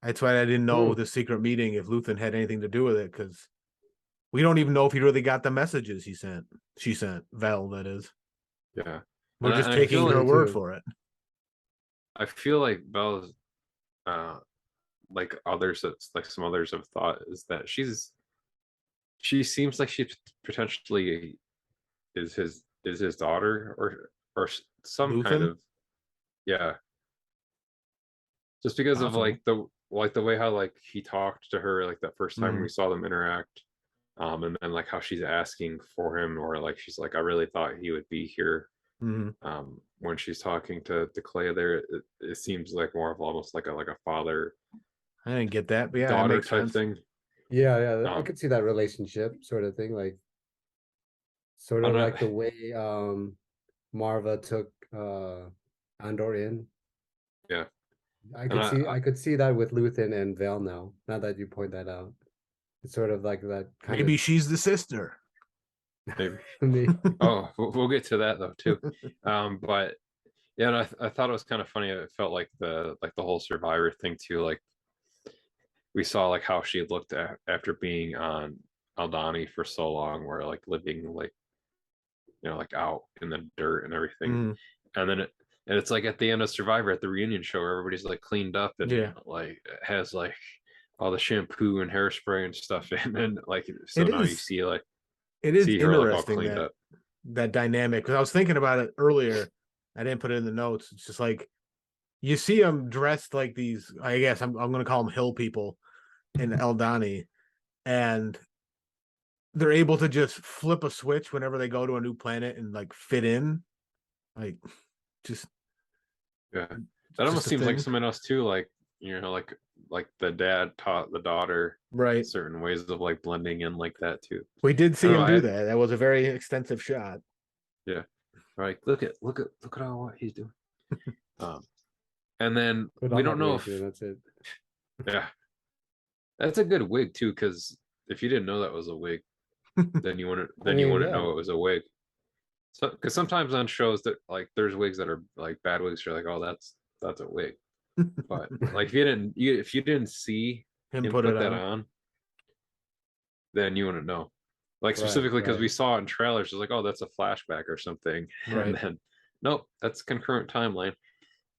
That's why I didn't know the secret meeting, if Luthen had anything to do with it, because we don't even know if he really got the messages she sent, Vel, that is. Yeah. We're just taking her word for it. I feel like Bel's like others, that's like some others have thought, is that she seems like she potentially is his daughter, or some Luthen? kind of, yeah, just because of like the way how like he talked to her like that first time we saw them interact, and then like how she's asking for him, or like she's like, I really thought he would be here. When she's talking to Clea there, it seems like more of almost like a father, I didn't get that, but yeah, daughter type sense. Thing. I could see that relationship sort of thing, like sort of like the way Marva took Andor in. Yeah, I could see that with Luthen and Vel now that you point that out. It's sort of like that kind maybe she's the sister. Maybe. Oh, we'll get to that though too. But yeah, and I thought it was kind of funny. It felt like the whole Survivor thing too. Like we saw like how she looked after being on Aldhani for so long, where like living like, you know, like out in the dirt and everything. And then it's like at the end of Survivor, at the reunion show, where everybody's like cleaned up and like has like all the shampoo and hairspray and stuff in, and like so now you see like it is interesting that dynamic, because I was thinking about it earlier. I didn't put it in the notes. It's just like you see them dressed like these, I guess I'm going to call them hill people in Aldhani, and they're able to just flip a switch whenever they go to a new planet and like fit in, like just that almost seems like someone else too, like, you know, like the dad taught the daughter certain ways of like blending in like that too. We did see him do that. That was a very extensive shot. Yeah, right. Look at all what he's doing. And then we don't know if that's it. Yeah, that's a good wig too, because if you didn't know that was a wig, then you wouldn't know it was a wig. So because sometimes on shows that like there's wigs that are like bad wigs, you're like, oh, that's a wig. But like if you didn't see him put that on, then you wouldn't know. Like specifically because we saw it in trailers, it's like, oh, that's a flashback or something. And then nope, that's concurrent timeline.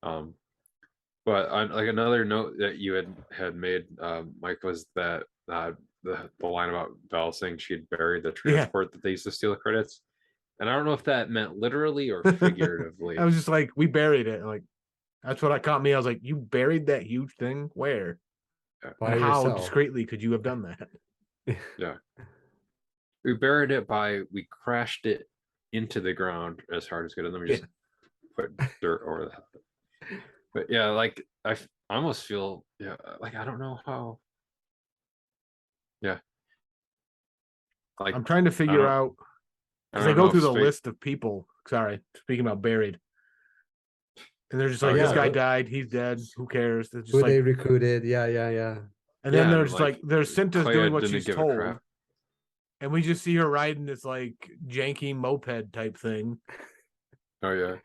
But like another note that you had made, Mike, was that the line about Val saying she had buried the transport that they used to steal the credits. And I don't know if that meant literally or figuratively. I was just like, we buried it. Like, that's what caught me. I was like, you buried that huge thing? Where? And how discreetly could you have done that? Yeah. We buried it we crashed it into the ground as hard as good. And then we just put dirt over that. But yeah, like I almost feel, like I don't know how. Yeah. Like I'm trying to figure out, because I go through the list of people. Sorry, speaking about buried. And they're just like, this guy died, he's dead, who cares? Just who they recruited, yeah. And then there's like there's Cinta's doing what she's told. And we just see her riding this like janky moped type thing. Oh yeah.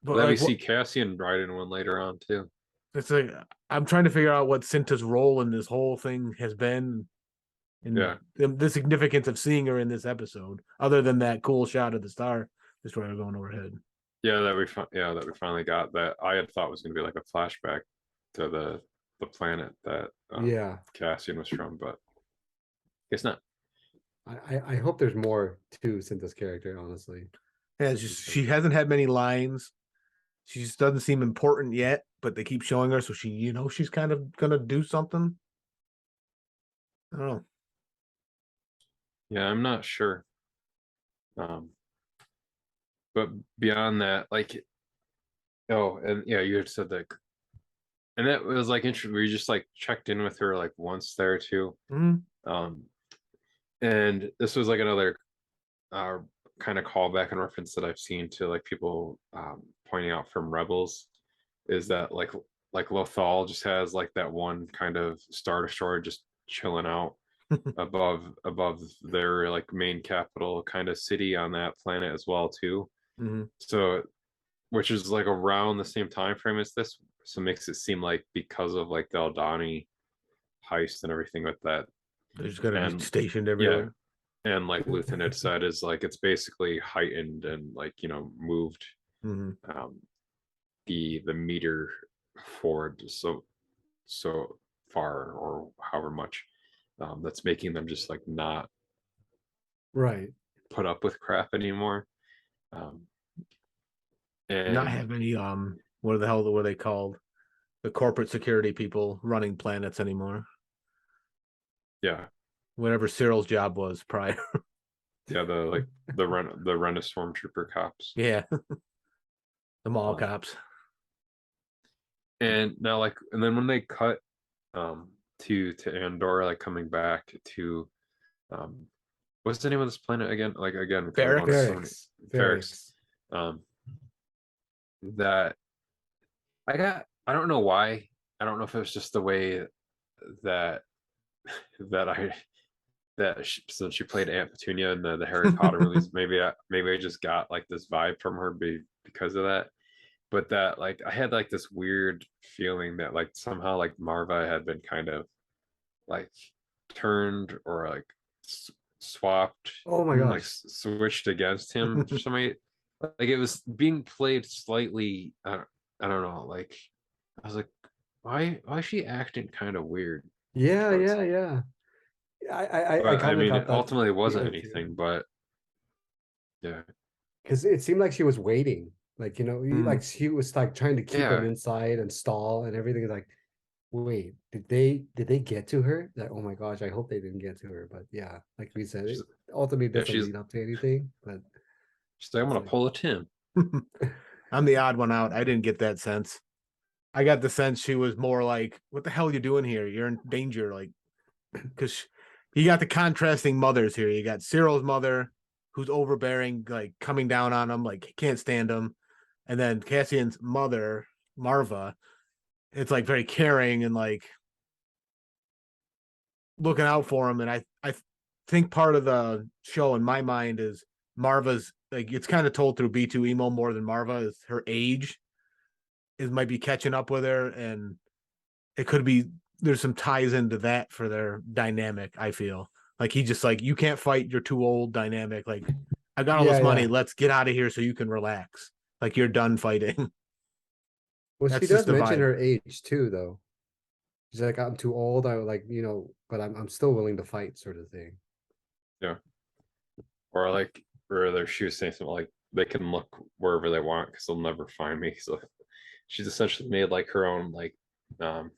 But then we see Cassian riding one later on too. It's like I'm trying to figure out what Cinta's role in this whole thing has been, and the significance of seeing her in this episode, other than that cool shot of the Star Destroyer going overhead. Yeah, that we finally got that. I had thought was going to be like a flashback to the planet that Cassian was from, but it's not. I hope there's more to Cinta's character, honestly. Yeah, it's just she hasn't had many lines. She just doesn't seem important yet, but they keep showing her, so she's kind of gonna do something. I don't know. Yeah, I'm not sure. But beyond that, like, oh, and yeah, you had said that, and that was like interesting. We just like checked in with her like once there too. Um, and this was like another uh kind of callback and reference that I've seen to like people pointing out from Rebels, is that like Lothal just has like that one kind of Star Destroyer just chilling out above their like main capital kind of city on that planet as well too. So which is like around the same time frame as this, so it makes it seem like because of like the Aldani heist and everything with that, They're just gonna be and stationed yeah, everywhere. and like Luthen had said, is like it's basically heightened and like moved um the meter forward so far or however much, that's making them just like not Right. put up with crap anymore. um Not and have any what the hell were they called? The corporate security people running planets anymore. yeah, Whatever Cyril's job was prior. yeah, the run of stormtrooper cops. Yeah. The mall um, cops. and now like, and then when they cut to Andor, like coming back to um what's the name of this planet again, like again because we watched so many. Ferrex. Ferrex. Ferrex. That I don't know why. I don't know if it was just the way that that I since she played Aunt Petunia in the Harry Potter movies, maybe I just got like this vibe from her because of that. But that like I had like this weird feeling that like somehow like Marva had been kind of like turned or like swapped, Oh my like gosh. switched against him for some reason. Like it was being played slightly. I don't know. Like I was like, why is she acting kind of weird Yeah, towards yeah, him? yeah. I But I kind of mean, got it that ultimately wasn't feeling too. anything. But yeah, Because it seemed like she was waiting. Like, like she was like trying to keep him yeah. inside and stall and everything. Like, wait, did they get to her? Like, oh my gosh, I hope they didn't get to her. But yeah, like we said, it She's ultimately yeah, doesn't lead up to anything. But she's like, I'm it's gonna like, pull a Tim. I'm the odd one out. I didn't get that sense. I got the sense she was more like, "What the hell are you doing here? You're in danger!" Like, because you got the contrasting mothers here. You got Cyril's mother, who's overbearing, like coming down on him, like can't stand him, and then Cassian's mother, Marva, it's like very caring and like looking out for him. And I think part of the show in my mind is Marva's like it's kind of told through B2 emo more than Marva is her age is might be catching up with her, and it could be there's some ties into that for their dynamic. I feel like he just like you can't fight, you're too old. Dynamic like I got all yeah, this money, yeah. let's get out of here so you can relax. Like you're done fighting. Well, she That's just does the mention vibe. her age too, though. She's like, I'm too old. I like, but I'm still willing to fight, sort of thing. Yeah, or like, or she was saying something like they can look wherever they want because they'll never find me. So she's essentially made like her own like um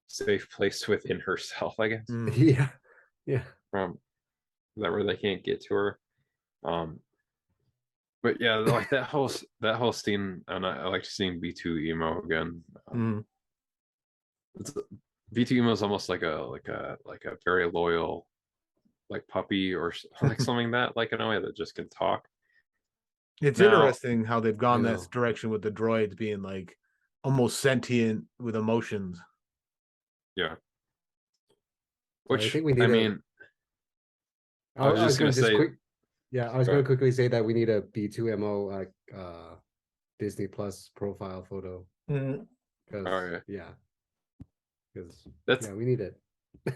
safe place within herself, I guess. Yeah, yeah. From that where they can't get to her. Um, but yeah, like that whole scene, and I like seeing B2 emo again. It's, B2 emo is almost like a very loyal like puppy or like something that like in a way that just can talk. It's Now interesting how they've I gone that know. direction with the droids being like almost sentient with emotions. yeah, So I which think we I need a. mean, I, I was I was just gonna gonna just say, quick. Yeah, I was go gonna ahead. quickly say that we need a B2MO Disney Plus profile photo because Oh yeah, because that's yeah, we need it.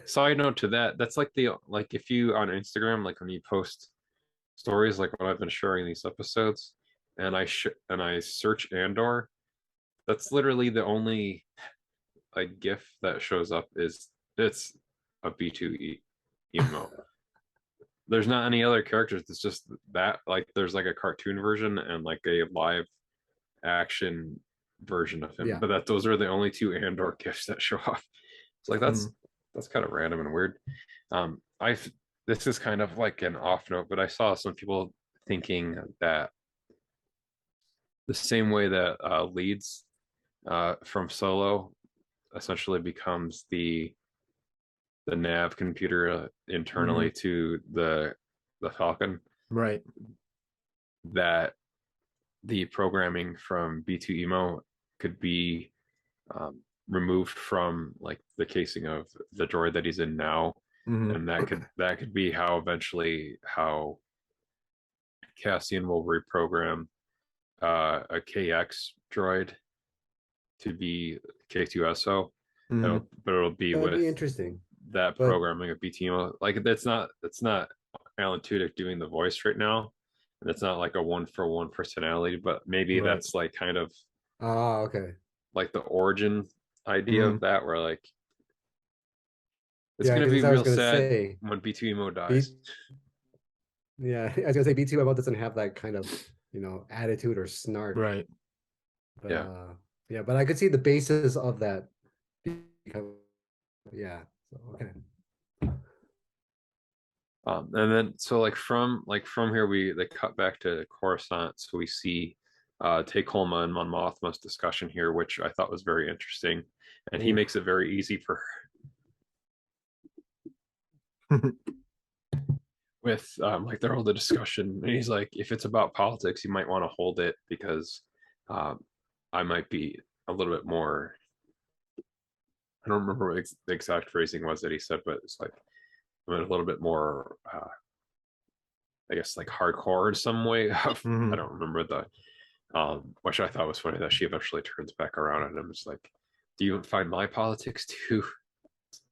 side note to that. That's like like if you on Instagram, like when you post stories, like when I've been sharing these episodes, and I search Andor, that's literally the only like GIF that shows up is it's a B2 emo. There's not any other characters. It's just that like there's like a cartoon version and like a live action version of him. Yeah. But those are the only two Andor gifts that show off. It's like that's kind of random and weird. This is kind of like an off note, but I saw some people thinking that the same way that Leeds from Solo essentially becomes the nav computer internally to the Falcon, right? That the programming from B2 Emo could be removed from like the casing of the droid that he's in now, and that could be how eventually Cassian will reprogram a KX droid to be K2SO. But it'll be That'd with be interesting. That programming of BTMO. Like that's not Alan Tudyk doing the voice right now. And it's not like a 1-for-1 personality, but maybe that's like kind of okay, like the origin idea of that, where like it's yeah, gonna be real sad say, when B2 Emo dies. Yeah, I was gonna say B2 Emo doesn't have that kind of attitude or snark, right? But, yeah, but I could see the basis of that. Yeah. So, okay. And then so from here they cut back to Coruscant, so we see Takolma and Mon Mothma's discussion here, which I thought was very interesting, and he makes it very easy for her. With like their whole discussion, and he's like, if it's about politics, you might want to hold it because I might be a little bit more. I don't remember what the exact phrasing was that he said, but it's like I'm a little bit more, I guess, like hardcore in some way. I don't remember which I thought was funny that she eventually turns back around and I'm just like, do you find my politics too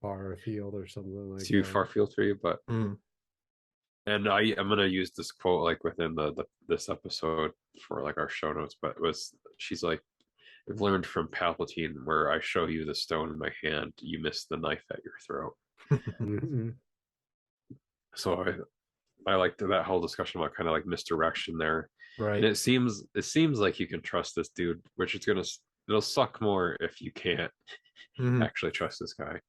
far afield or something like too far field for you? But and I'm gonna use this quote like within this episode for like our show notes, but she's like, I've learned from Palpatine, where I show you the stone in my hand, you miss the knife at your throat. So I liked that whole discussion about kind of like misdirection there, right? And it seems like you can trust this dude, which it'll suck more if you can't actually trust this guy,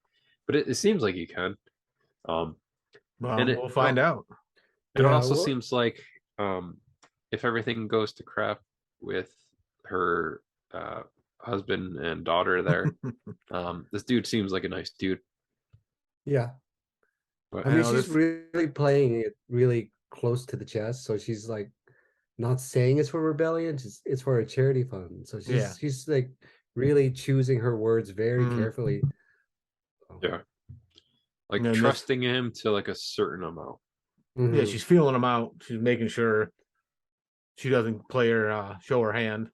but it seems like you can. Well, we'll find out. It also seems like if everything goes to crap with her husband and daughter there, this dude seems like a nice dude. Yeah. But I mean, she's really playing it really close to the chest, so she's like not saying it's for rebellion, it's for a charity fund. So she's like really choosing her words very carefully. Yeah. Like trusting him to like a certain amount. Yeah, she's feeling him out. She's making sure she doesn't show her hand.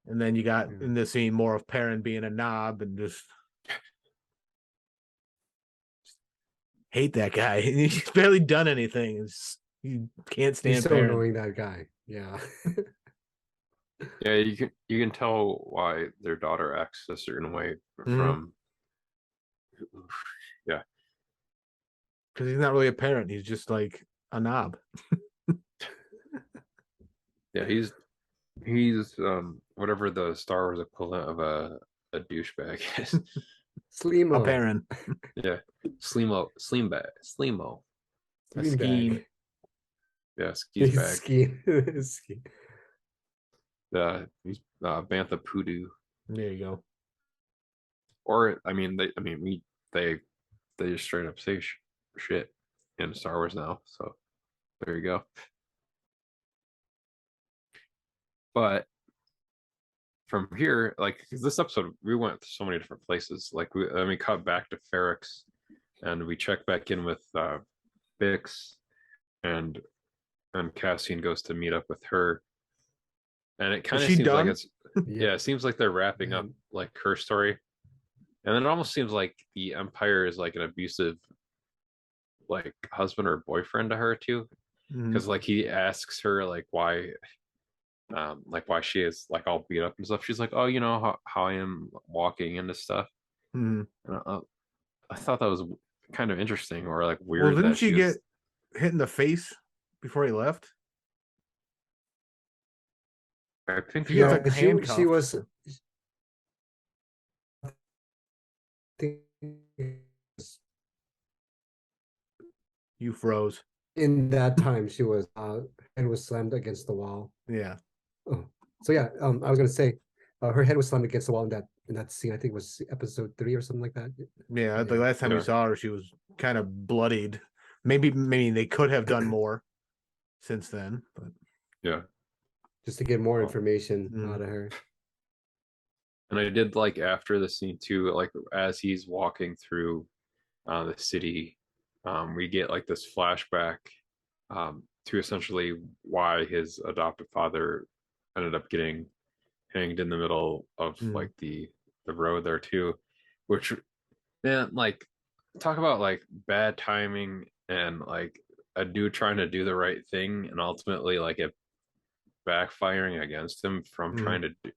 And then you got in this scene more of Perrin being a knob and just hate that guy. He's barely done anything. You can't stand. He's so Perrin. annoying, that guy. Yeah. Yeah, you can tell why their daughter acts a certain way from. Yeah. Because he's not really a parent. He's just like a knob. Yeah, he's whatever the Star Wars equivalent of a douchebag is. Slimo. A Perrin. Yeah. Slimo. A scheme. Yeah, skis bag. Ski. He's Bantha Poodoo. There you go. Or they just straight up say shit in Star Wars now. So there you go. But from here, like, because this episode we went to so many different places. Like we cut back to Ferrix, and we check back in with Bix, and Cassian goes to meet up with her, and it kind of seems like it's it seems like they're wrapping up like her story, and then it almost seems like the Empire is like an abusive like husband or boyfriend to her too, because like he asks her like why she is like all beat up and stuff. She's like, oh, you know how I am walking into stuff. And I thought that was kind of interesting or like weird. Well, didn't she get hit in the face before he left? I think She gets Yeah, like she handcuffed. was. I think You froze. in that time she was head was slammed against the wall. Yeah. Oh, so yeah, I was gonna say, her head was slammed against the wall in that scene. I think it was episode 3 or something like that. Yeah. The last time we saw her, she was kind of bloodied. Maybe they could have done more since then, but yeah. Just to get more information out of her. And I did like after the scene too, like as he's walking through the city, we get like this flashback to essentially why his adoptive father ended up getting hanged in the middle of like the road there too, which man, like talk about like bad timing and like a dude trying to do the right thing and ultimately like it backfiring against him from trying to do,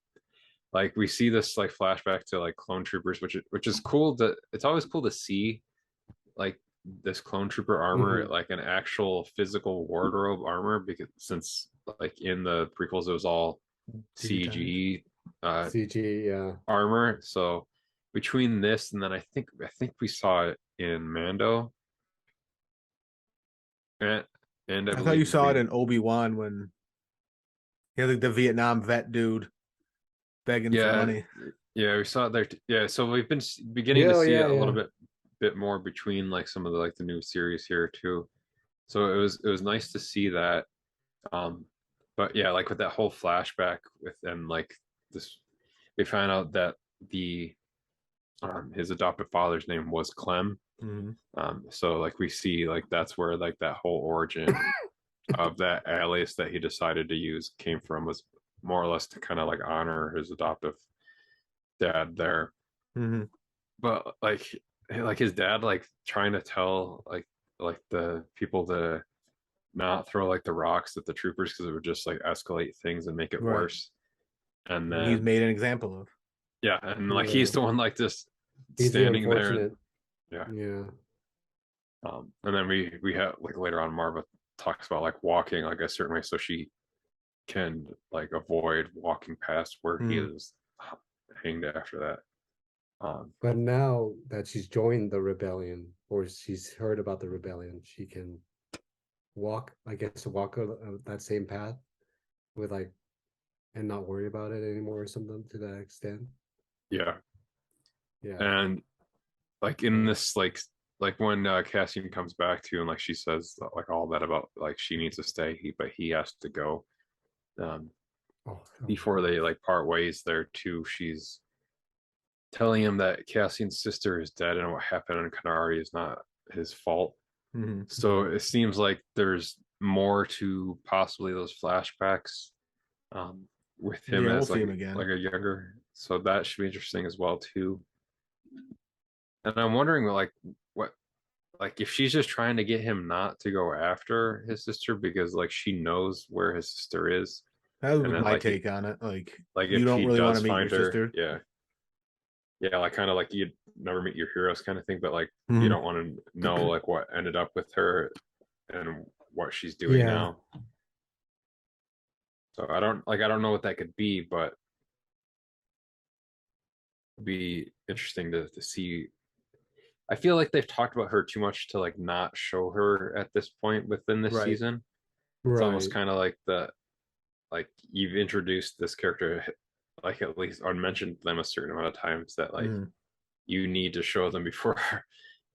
like we see this like flashback to like clone troopers, which is cool. It's always cool to see like this clone trooper armor, like an actual physical wardrobe armor, because since like in the prequels it was all CG CG, armor. So between this and then I think we saw it in Mando, and I I thought you believe saw it in Obi-Wan when he had like the Vietnam vet dude begging for money. Yeah, we saw it there. Yeah, so we've been beginning to see it a little bit more between like some of the like the new series here too. So it was nice to see that. But yeah, like with that whole flashback with and like this, we found out that the his adoptive father's name was Clem. So like we see like that's where like that whole origin of that alias that he decided to use came from, was more or less to kind of like honor his adoptive dad there. But like his dad like trying to tell like the people to not throw like the rocks at the troopers because it would just like escalate things and make it worse. And then he's made an example of. Yeah, and like he's the one like just standing there. Yeah. And then we have like later on Marva talks about like walking like a certain way so she can like avoid walking past where he is hanged after that. But now that she's joined the rebellion, or she's heard about the rebellion, she can walk that same path with like and not worry about it anymore or something to that extent. Yeah. And like in this like when Cassian comes back to and like she says like all that about like she needs to stay but he has to go before they like part ways there too. She's telling him that Cassian's sister is dead and what happened in Canary is not his fault. So it seems like there's more to possibly those flashbacks with him as like a younger. So that should be interesting as well too. And I'm wondering like what like if she's just trying to get him not to go after his sister because like she knows where his sister is. That was my take on it. Like you don't really want to meet your sister. Yeah, like kind of like you'd never meet your heroes kind of thing, but like you don't want to know like what ended up with her and what she's doing now. So I don't know what that could be, but it'd be interesting to see. I feel like they've talked about her too much to like not show her at this point within this season. It's almost kind of like you've introduced this character like at least or mentioned them a certain amount of times that like you need to show them before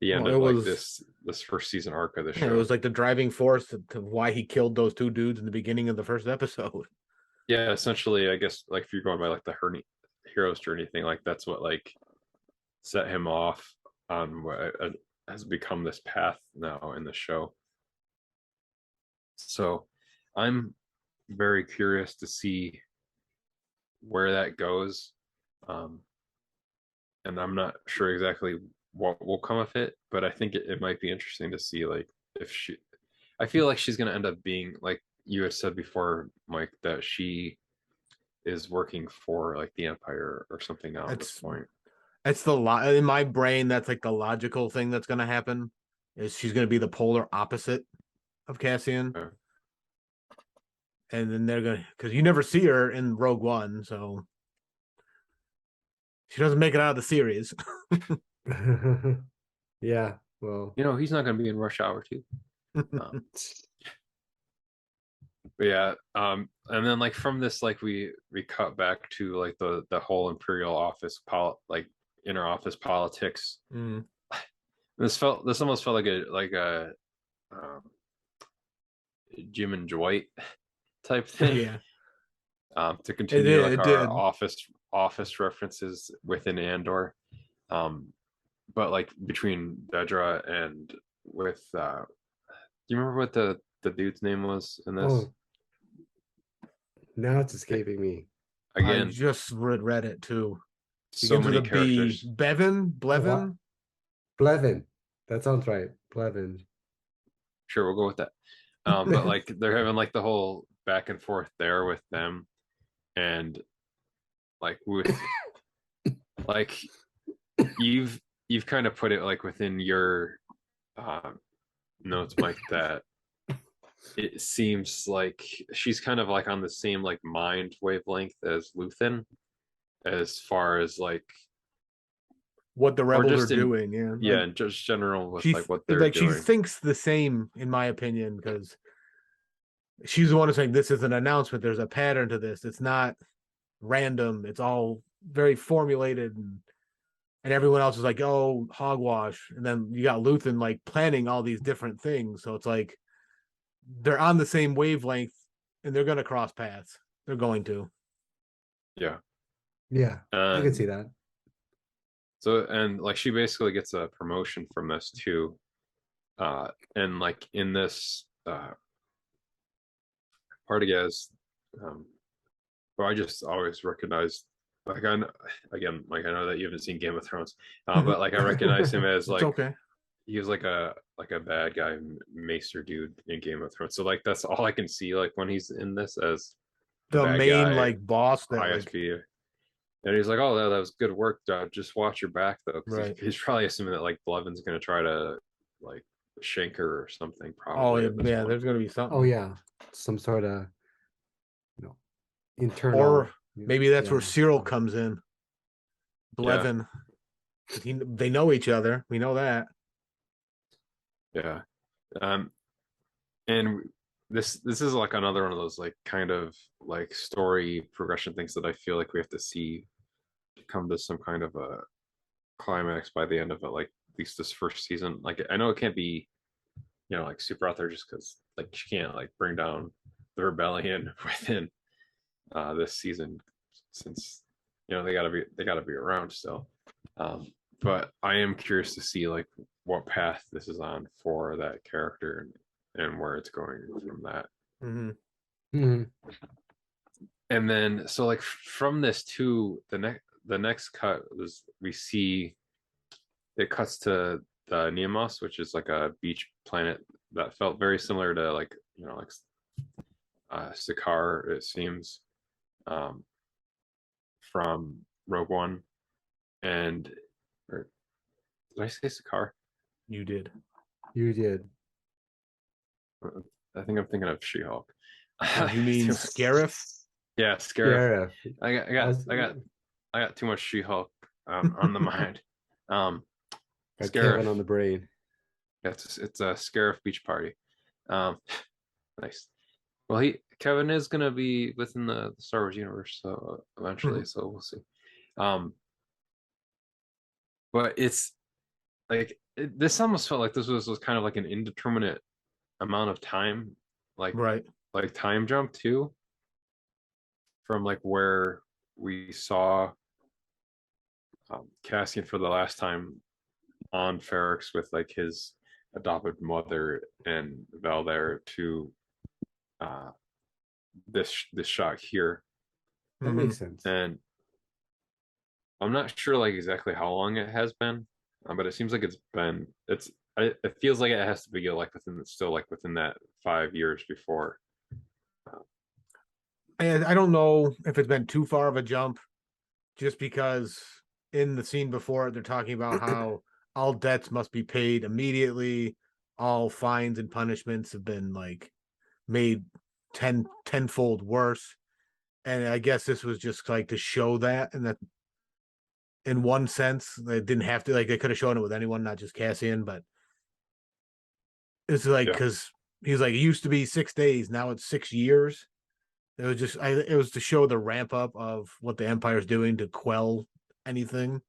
the end of like this first season arc of the show. It was like the driving force to why he killed those two dudes in the beginning of the first episode. Yeah, essentially, I guess like if you're going by like the hero's journey thing, like that's what like set him off on what has become this path now in the show. So I'm very curious to see where that goes. And I'm not sure exactly what will come of it, but I think it might be interesting to see like if I feel like she's going to end up being like you had said before, Mike, that she is working for like the Empire or something now at this point. It's in my brain, that's like the logical thing that's going to happen is she's going to be the polar opposite of Cassian. and then they're gonna, because you never see her in Rogue One, so she doesn't make it out of the series. Yeah, well, he's not going to be in Rush Hour 2. But yeah, and then like from this, like we cut back to like the whole Imperial office inner office politics. This almost felt like a Jim and Dwight type thing. Yeah. To continue like our did. office references within Andor. But like between Dedra and with do you remember what the dude's name was in this? Oh, now it's escaping me. Again, I just read it too. So many characters. Blevin. That sounds right. Blevin. Sure, we'll go with that. But like they're having like the whole back and forth there with them, and like with like you've kind of put it like within your notes, Mike, that it seems like she's kind of like on the same like mind wavelength as Luthen, as far as like what the rebels are doing. Yeah, and just general with like what they're doing. She thinks the same, in my opinion, because she's the one who's saying this is an announcement. There's a pattern to this. It's not random. It's all very formulated, and everyone else is like, oh, hogwash. And then you got Luthen like planning all these different things. So it's like they're on the same wavelength, and they're going to cross paths. They're going to. Yeah. Yeah, I can see that. So, and like she basically gets a promotion from this too. And like in this Partagas, I just always recognized, like, I know that you haven't seen Game of Thrones, but like I recognize him as like, okay. He was like a bad guy maester dude in Game of Thrones. So like that's all I can see like when he's in this as the main guy, like boss that ISB. Like... And he's like, oh, that was good work. Just watch your back though. Right. He's probably assuming that like Blevin's gonna try to like shank her or something. Probably. Oh yeah, there's gonna be something. Oh yeah, some sort of internal. Or maybe that's where Cyril comes in. Blevin. Yeah. They know each other. We know that. Yeah. And this is like another one of those like kind of like story progression things that I feel like we have to see to come to some kind of a climax by the end of it, like at least this first season. Like I know it can't be, like super out there just because like she can't like bring down the rebellion within this season, since they gotta be around still. But I am curious to see like what path this is on for that character and where it's going from that. And then so like from this to the next cut was we see it cuts to the Neamos, which is like a beach planet that felt very similar to like Sakaar, it seems, from Rogue One. And did I say Sakaar? You did. I think I'm thinking of She-Hulk. You mean Scarif? Yeah, Scarif. I got too much She-Hulk on the mind. Got Kevin on the brain. Yeah, it's a Scarif beach party. Nice. Well, Kevin is gonna be within the Star Wars universe, so eventually, so we'll see. But it's like this almost felt like this was kind of like an indeterminate amount of time, like like time jump too, from like where we saw Cassian for the last time on Ferrix with like his adopted mother and Val there to this shot here. That makes sense. And I'm not sure like exactly how long it has been, but it seems like it feels like it has to be like within that 5 years before. And I don't know if it's been too far of a jump, just because in the scene before they're talking about how all debts must be paid immediately, all fines and punishments have been like made tenfold worse. And I guess this was just like to show that, and that in one sense, they didn't have to, like, they could have shown it with anyone, not just Cassian, but it's like, because he's like, it used to be 6 days, now it's 6 years. It was just, it was to show the ramp up of what the Empire's doing to quell anything.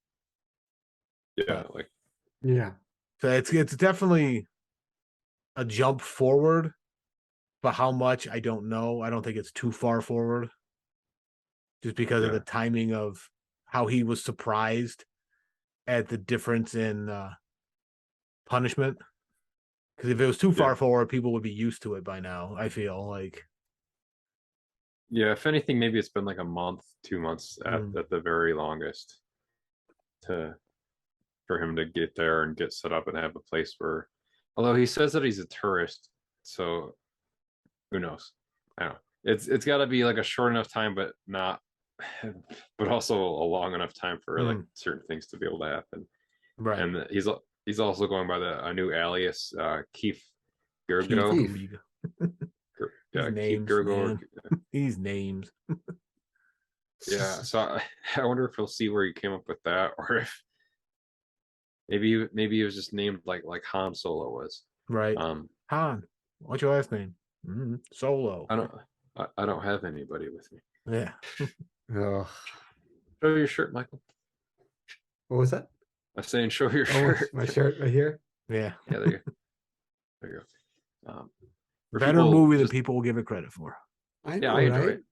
Yeah, so it's definitely a jump forward, but how much, I don't know. I don't think it's too far forward, just because of the timing of how he was surprised at the difference in punishment. Because if it was too far forward, people would be used to it by now, I feel like. Yeah, if anything, maybe it's been like a month, 2 months at the very longest for him to get there and get set up and have a place where, although he says that he's a tourist, so who knows? I don't know. It's got to be like a short enough time, but not, but also a long enough time for like certain things to be able to happen. Right. And he's also going by a new alias, Keith Gergo. Keith. Yeah, Keith Gergo. These names. Yeah, so I wonder if we'll see where he came up with that, or if maybe he was just named like Han Solo was. Right. Han, what's your last name? Solo. I don't have anybody with me. Yeah. Oh. Show your shirt, Michael. What was that? I'm saying show your shirt. My shirt right here. Yeah. Yeah, there you go. There you go. Better movie than people will give it credit for. I know, I enjoy right? it.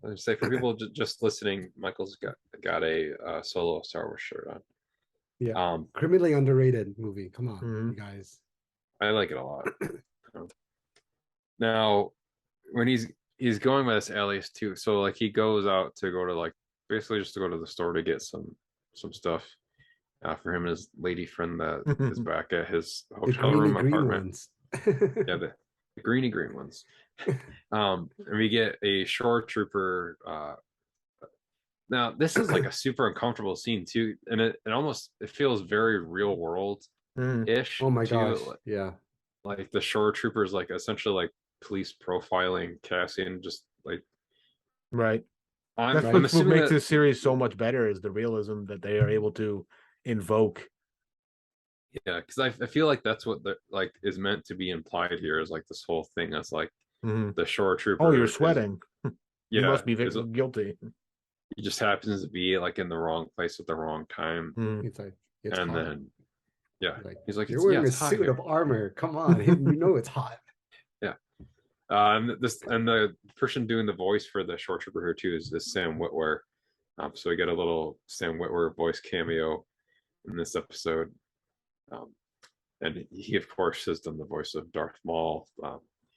I would say for people just listening, Michael's got a Solo Star Wars shirt on. Yeah. Criminally underrated movie. Come on, you guys. I like it a lot. Now, when he's going by this alias too, so like he goes out to go to like basically just to go to the store to get some stuff for him and his lady friend that is back at his hotel room apartment. Ones. Yeah, the greeny green ones. And we get a shore trooper. Now this is like a super uncomfortable scene too, and it feels very real world ish. Oh my too. gosh! Yeah, like the shore troopers, like essentially like police profiling Cassian, just like right. I'm what assuming makes this series so much better is the realism that they are able to invoke. Yeah, because I feel like that's what like is meant to be implied here, is like this whole thing that's like the shore trooper. Oh, you're sweating. You must be guilty. He just happens to be like in the wrong place at the wrong time. He's like, and hot. Then he's like, you're wearing a suit of armor. Come on, you know it's hot. Yeah. And the person doing the voice for the shore trooper here too is Sam Witwer. So we get a little Sam Witwer voice cameo in this episode. And he, of course, has done the voice of Darth Maul,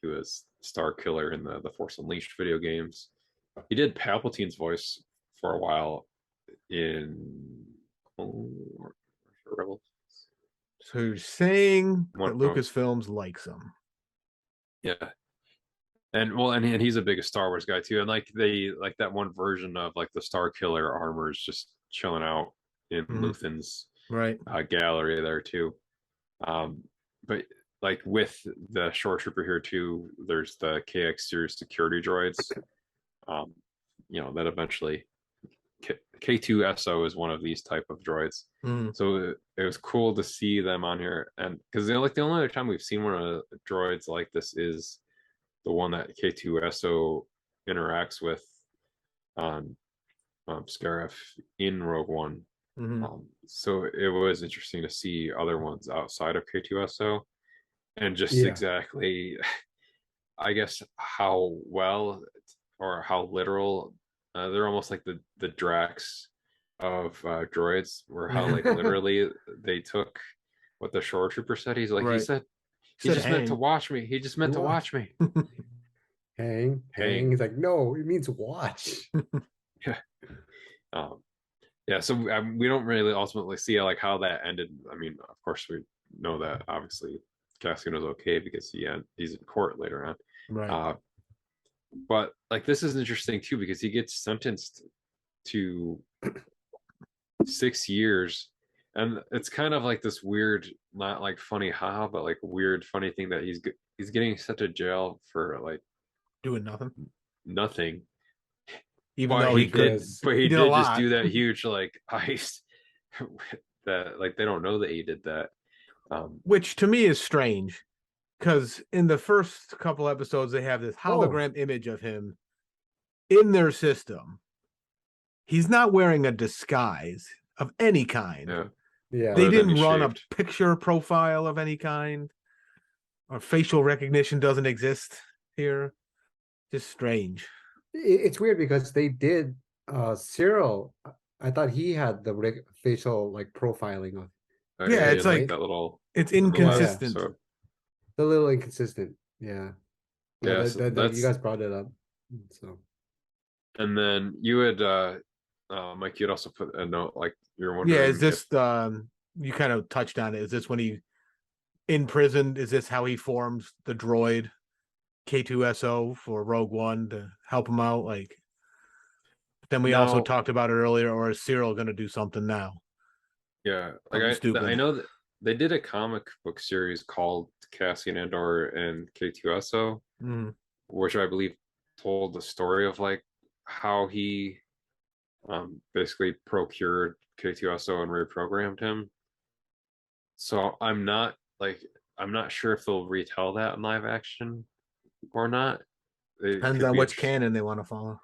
who is Star Killer in the Force Unleashed video games. He did Palpatine's voice for a while in Rebels. So you're saying that Lucasfilms likes him? Yeah, and he's a big Star Wars guy too. And like that one version of like the Star Killer armor is just chilling out in Luthen's gallery there too. But like with the shore trooper here too, there's the KX series security droids. That eventually K2SO is one of these type of droids. So it was cool to see them on here, and because the only other time we've seen one of the droids like this is the one that K2SO interacts with on Scarif in Rogue One. So it was interesting to see other ones outside of K2SO, and just exactly, I guess, how well or how literal they're almost like the Drax of droids, where how like literally they took what the shore trooper said. He's like, he just meant to watch me. He just meant to watch me. Hang. He's like, no, it means watch. Yeah. So we don't really ultimately see like how that ended. I mean, of course we know that obviously Cassian was okay because he's in court later on. Right. But like this is interesting too, because he gets sentenced to 6 years, and it's kind of like this weird, not like funny but like weird funny thing that he's getting sent to jail for like doing nothing. Nothing. Even though he did did just do that huge like heist that like they don't know that he did that. Which to me is strange, because in the first couple episodes they have this hologram image of him in their system. He's not wearing a disguise of any kind. Yeah. They didn't run a picture profile of any kind, or facial recognition doesn't exist here. Just strange. It's weird because they did Cyril. I thought he had the facial like profiling of. Yeah, it's like that little. It's inconsistent. A little inconsistent. Yeah. Yeah, you guys brought it up. So. And then you had Mike, you'd also put a note like you're wondering. Yeah, is this you kind of touched on it? Is this when he in prison? Is this how he forms the droid K2SO for Rogue One to help him out? Like, then we also talked about it earlier. Or is Cyril going to do something now? Yeah, like I know that they did a comic book series called Cassian Andor and K2SO, which I believe told the story of like how he basically procured K2SO and reprogrammed him. So I'm not sure if they'll retell that in live action or not. Depends on which canon they want to follow.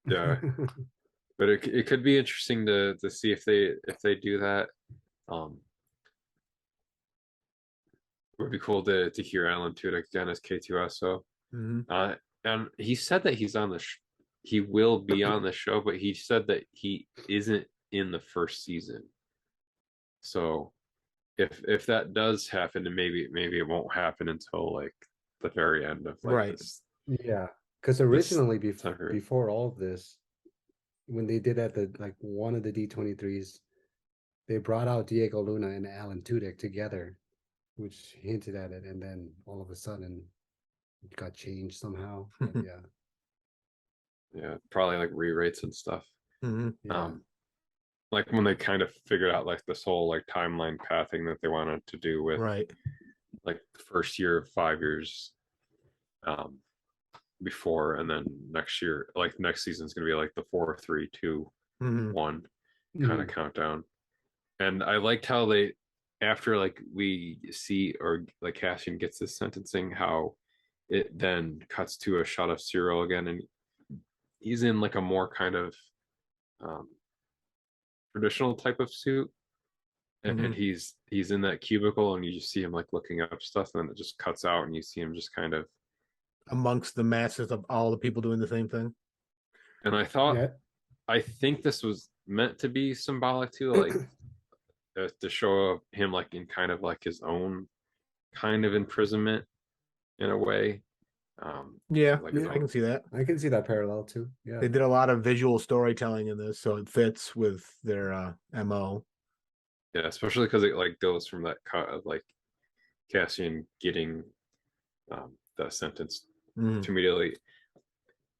Yeah. But it could be interesting to see if they do that. It would be cool to hear Alan Tudyk again as K2SO. And he said that he's on he will be on the show, but he said that he isn't in the first season. So if that does happen, then maybe it won't happen until like the very end of like this. Yeah, because originally before all of this, when they did at the like one of the D23s, they brought out Diego Luna and Alan Tudyk together, which hinted at it, and then all of a sudden it got changed somehow. Yeah, probably like re-rates and stuff. Like when they kind of figured out like this whole like timeline pathing that they wanted to do with like the first year of 5 years before, and then next year, like next season's gonna be like the 4, 3, 2, 1 kind of countdown. And I liked how they, after like we see or like Cassian gets this sentencing, how it then cuts to a shot of Cyril again, and he's in like a more kind of traditional type of suit, and he's in that cubicle, and you just see him like looking up stuff, and then it just cuts out and you see him just kind of amongst the masses of all the people doing the same thing. And I thought I think this was meant to be symbolic too, like to show him like in kind of like his own kind of imprisonment in a way. I can see that. I can see that parallel too. Yeah, they did a lot of visual storytelling in this, so it fits with their MO. Yeah, especially because it like goes from that cut of like Cassian getting the sentence to immediately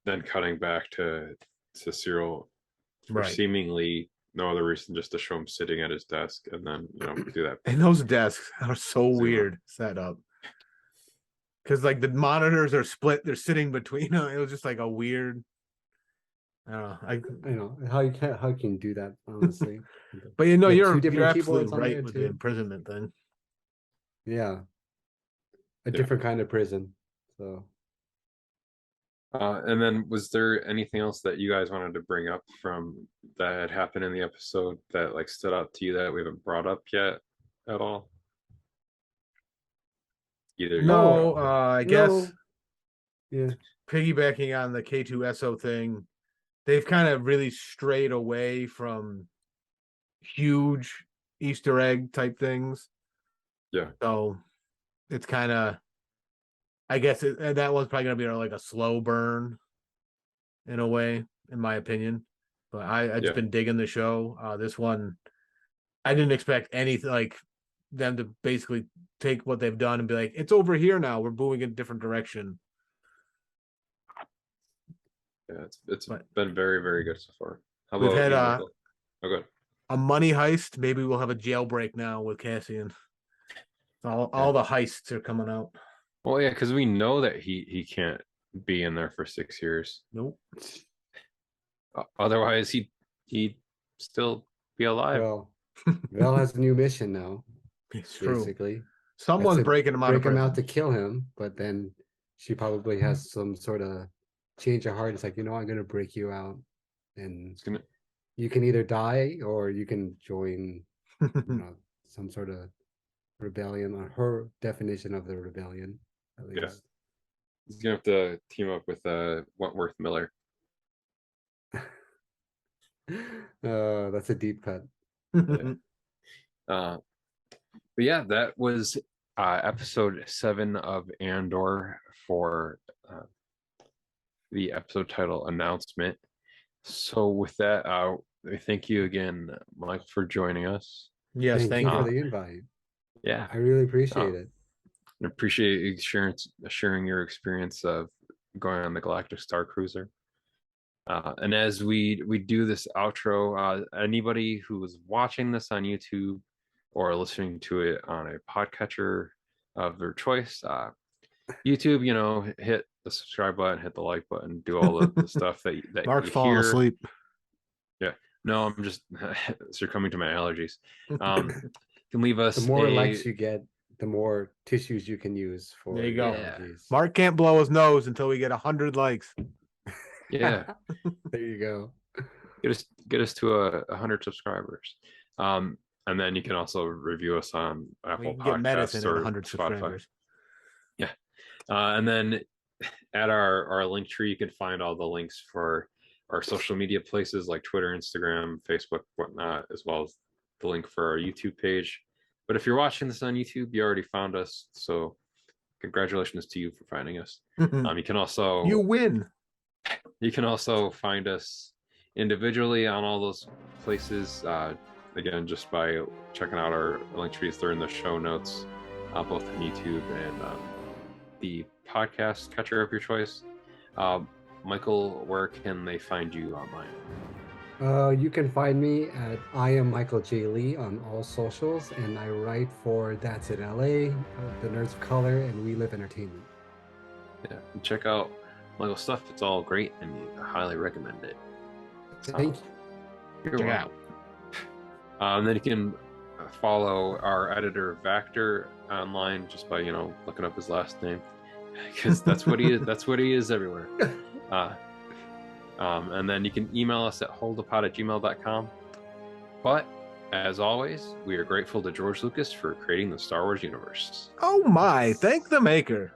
then cutting back to Cyril for seemingly no other reason, just to show him sitting at his desk, and then do that. And those desks are so weird set up, because like the monitors are split, they're sitting between them. It was just like a weird, I know how you can do that, honestly. But you're absolutely right with the imprisonment thing. Yeah, a different kind of prison. So and then was there anything else that you guys wanted to bring up from that had happened in the episode that like stood out to you that we haven't brought up yet at all? I guess piggybacking on the K2SO thing, they've kind of really strayed away from huge Easter egg type things. Yeah. So it's kind of, I guess that was probably going to be like a slow burn in a way, in my opinion. But I've just been digging the show. This one, I didn't expect anything like them to basically take what they've done and be like, it's over here now. We're moving in a different direction. Yeah, it's been very, very good so far. How we've had a money heist. Maybe we'll have a jailbreak now with Cassian. All the heists are coming out. Well, yeah, because we know that he can't be in there for 6 years. Nope. Otherwise, he'd still be alive. Well, Vel has a new mission now. It's true. Basically, Someone's breaking him out. Break him out to kill him, but then she probably has some sort of change of heart. It's like, I'm going to break you out, and you can either die or you can join, some sort of rebellion, or her definition of the rebellion. At least. Yeah, he's gonna have to team up with Wentworth Miller. That's a deep cut. But yeah, that was episode 7 of Andor for the episode title announcement. So with that, thank you again, Michael, for joining us. Yes, thank you for the invite. Yeah, I really appreciate it. I appreciate you sharing your experience of going on the Galactic Star Cruiser. And as we do this outro, anybody who is watching this on YouTube or listening to it on a podcatcher of their choice, YouTube, hit the subscribe button, hit the like button, do all the stuff that Mark's you falling hear. asleep. Yeah, no, I'm just succumbing to my allergies. You can leave us. The more likes you get, the more tissues you can use for. There you go. Allergies. Mark can't blow his nose until we get 100 likes. Yeah, there you go. Get us to 100 subscribers, and then you can also review us on Apple Podcasts or 100 Spotify. Yeah, and then at our link tree, you can find all the links for our social media places like Twitter, Instagram, Facebook, whatnot, as well as the link for our YouTube page. But if you're watching this on YouTube, you already found us, so congratulations to you for finding us. You can also win. You can also find us individually on all those places. Again, just by checking out our link trees. They're in the show notes, both on YouTube and the podcast catcher of your choice. Michael, where can they find you online? You can find me at I am Michael J. Lee on all socials, and I write for That's It LA, The Nerds of Color, and We Live Entertainment. Yeah, check out Michael's stuff. It's all great, and I highly recommend it. Thank you. You're welcome. And then you can follow our editor Vactor online just by looking up his last name, because that's what he is. That's what he is everywhere. And then you can email us at holdapod@gmail.com. But as always, we are grateful to George Lucas for creating the Star Wars universe. Oh my! Thank the maker.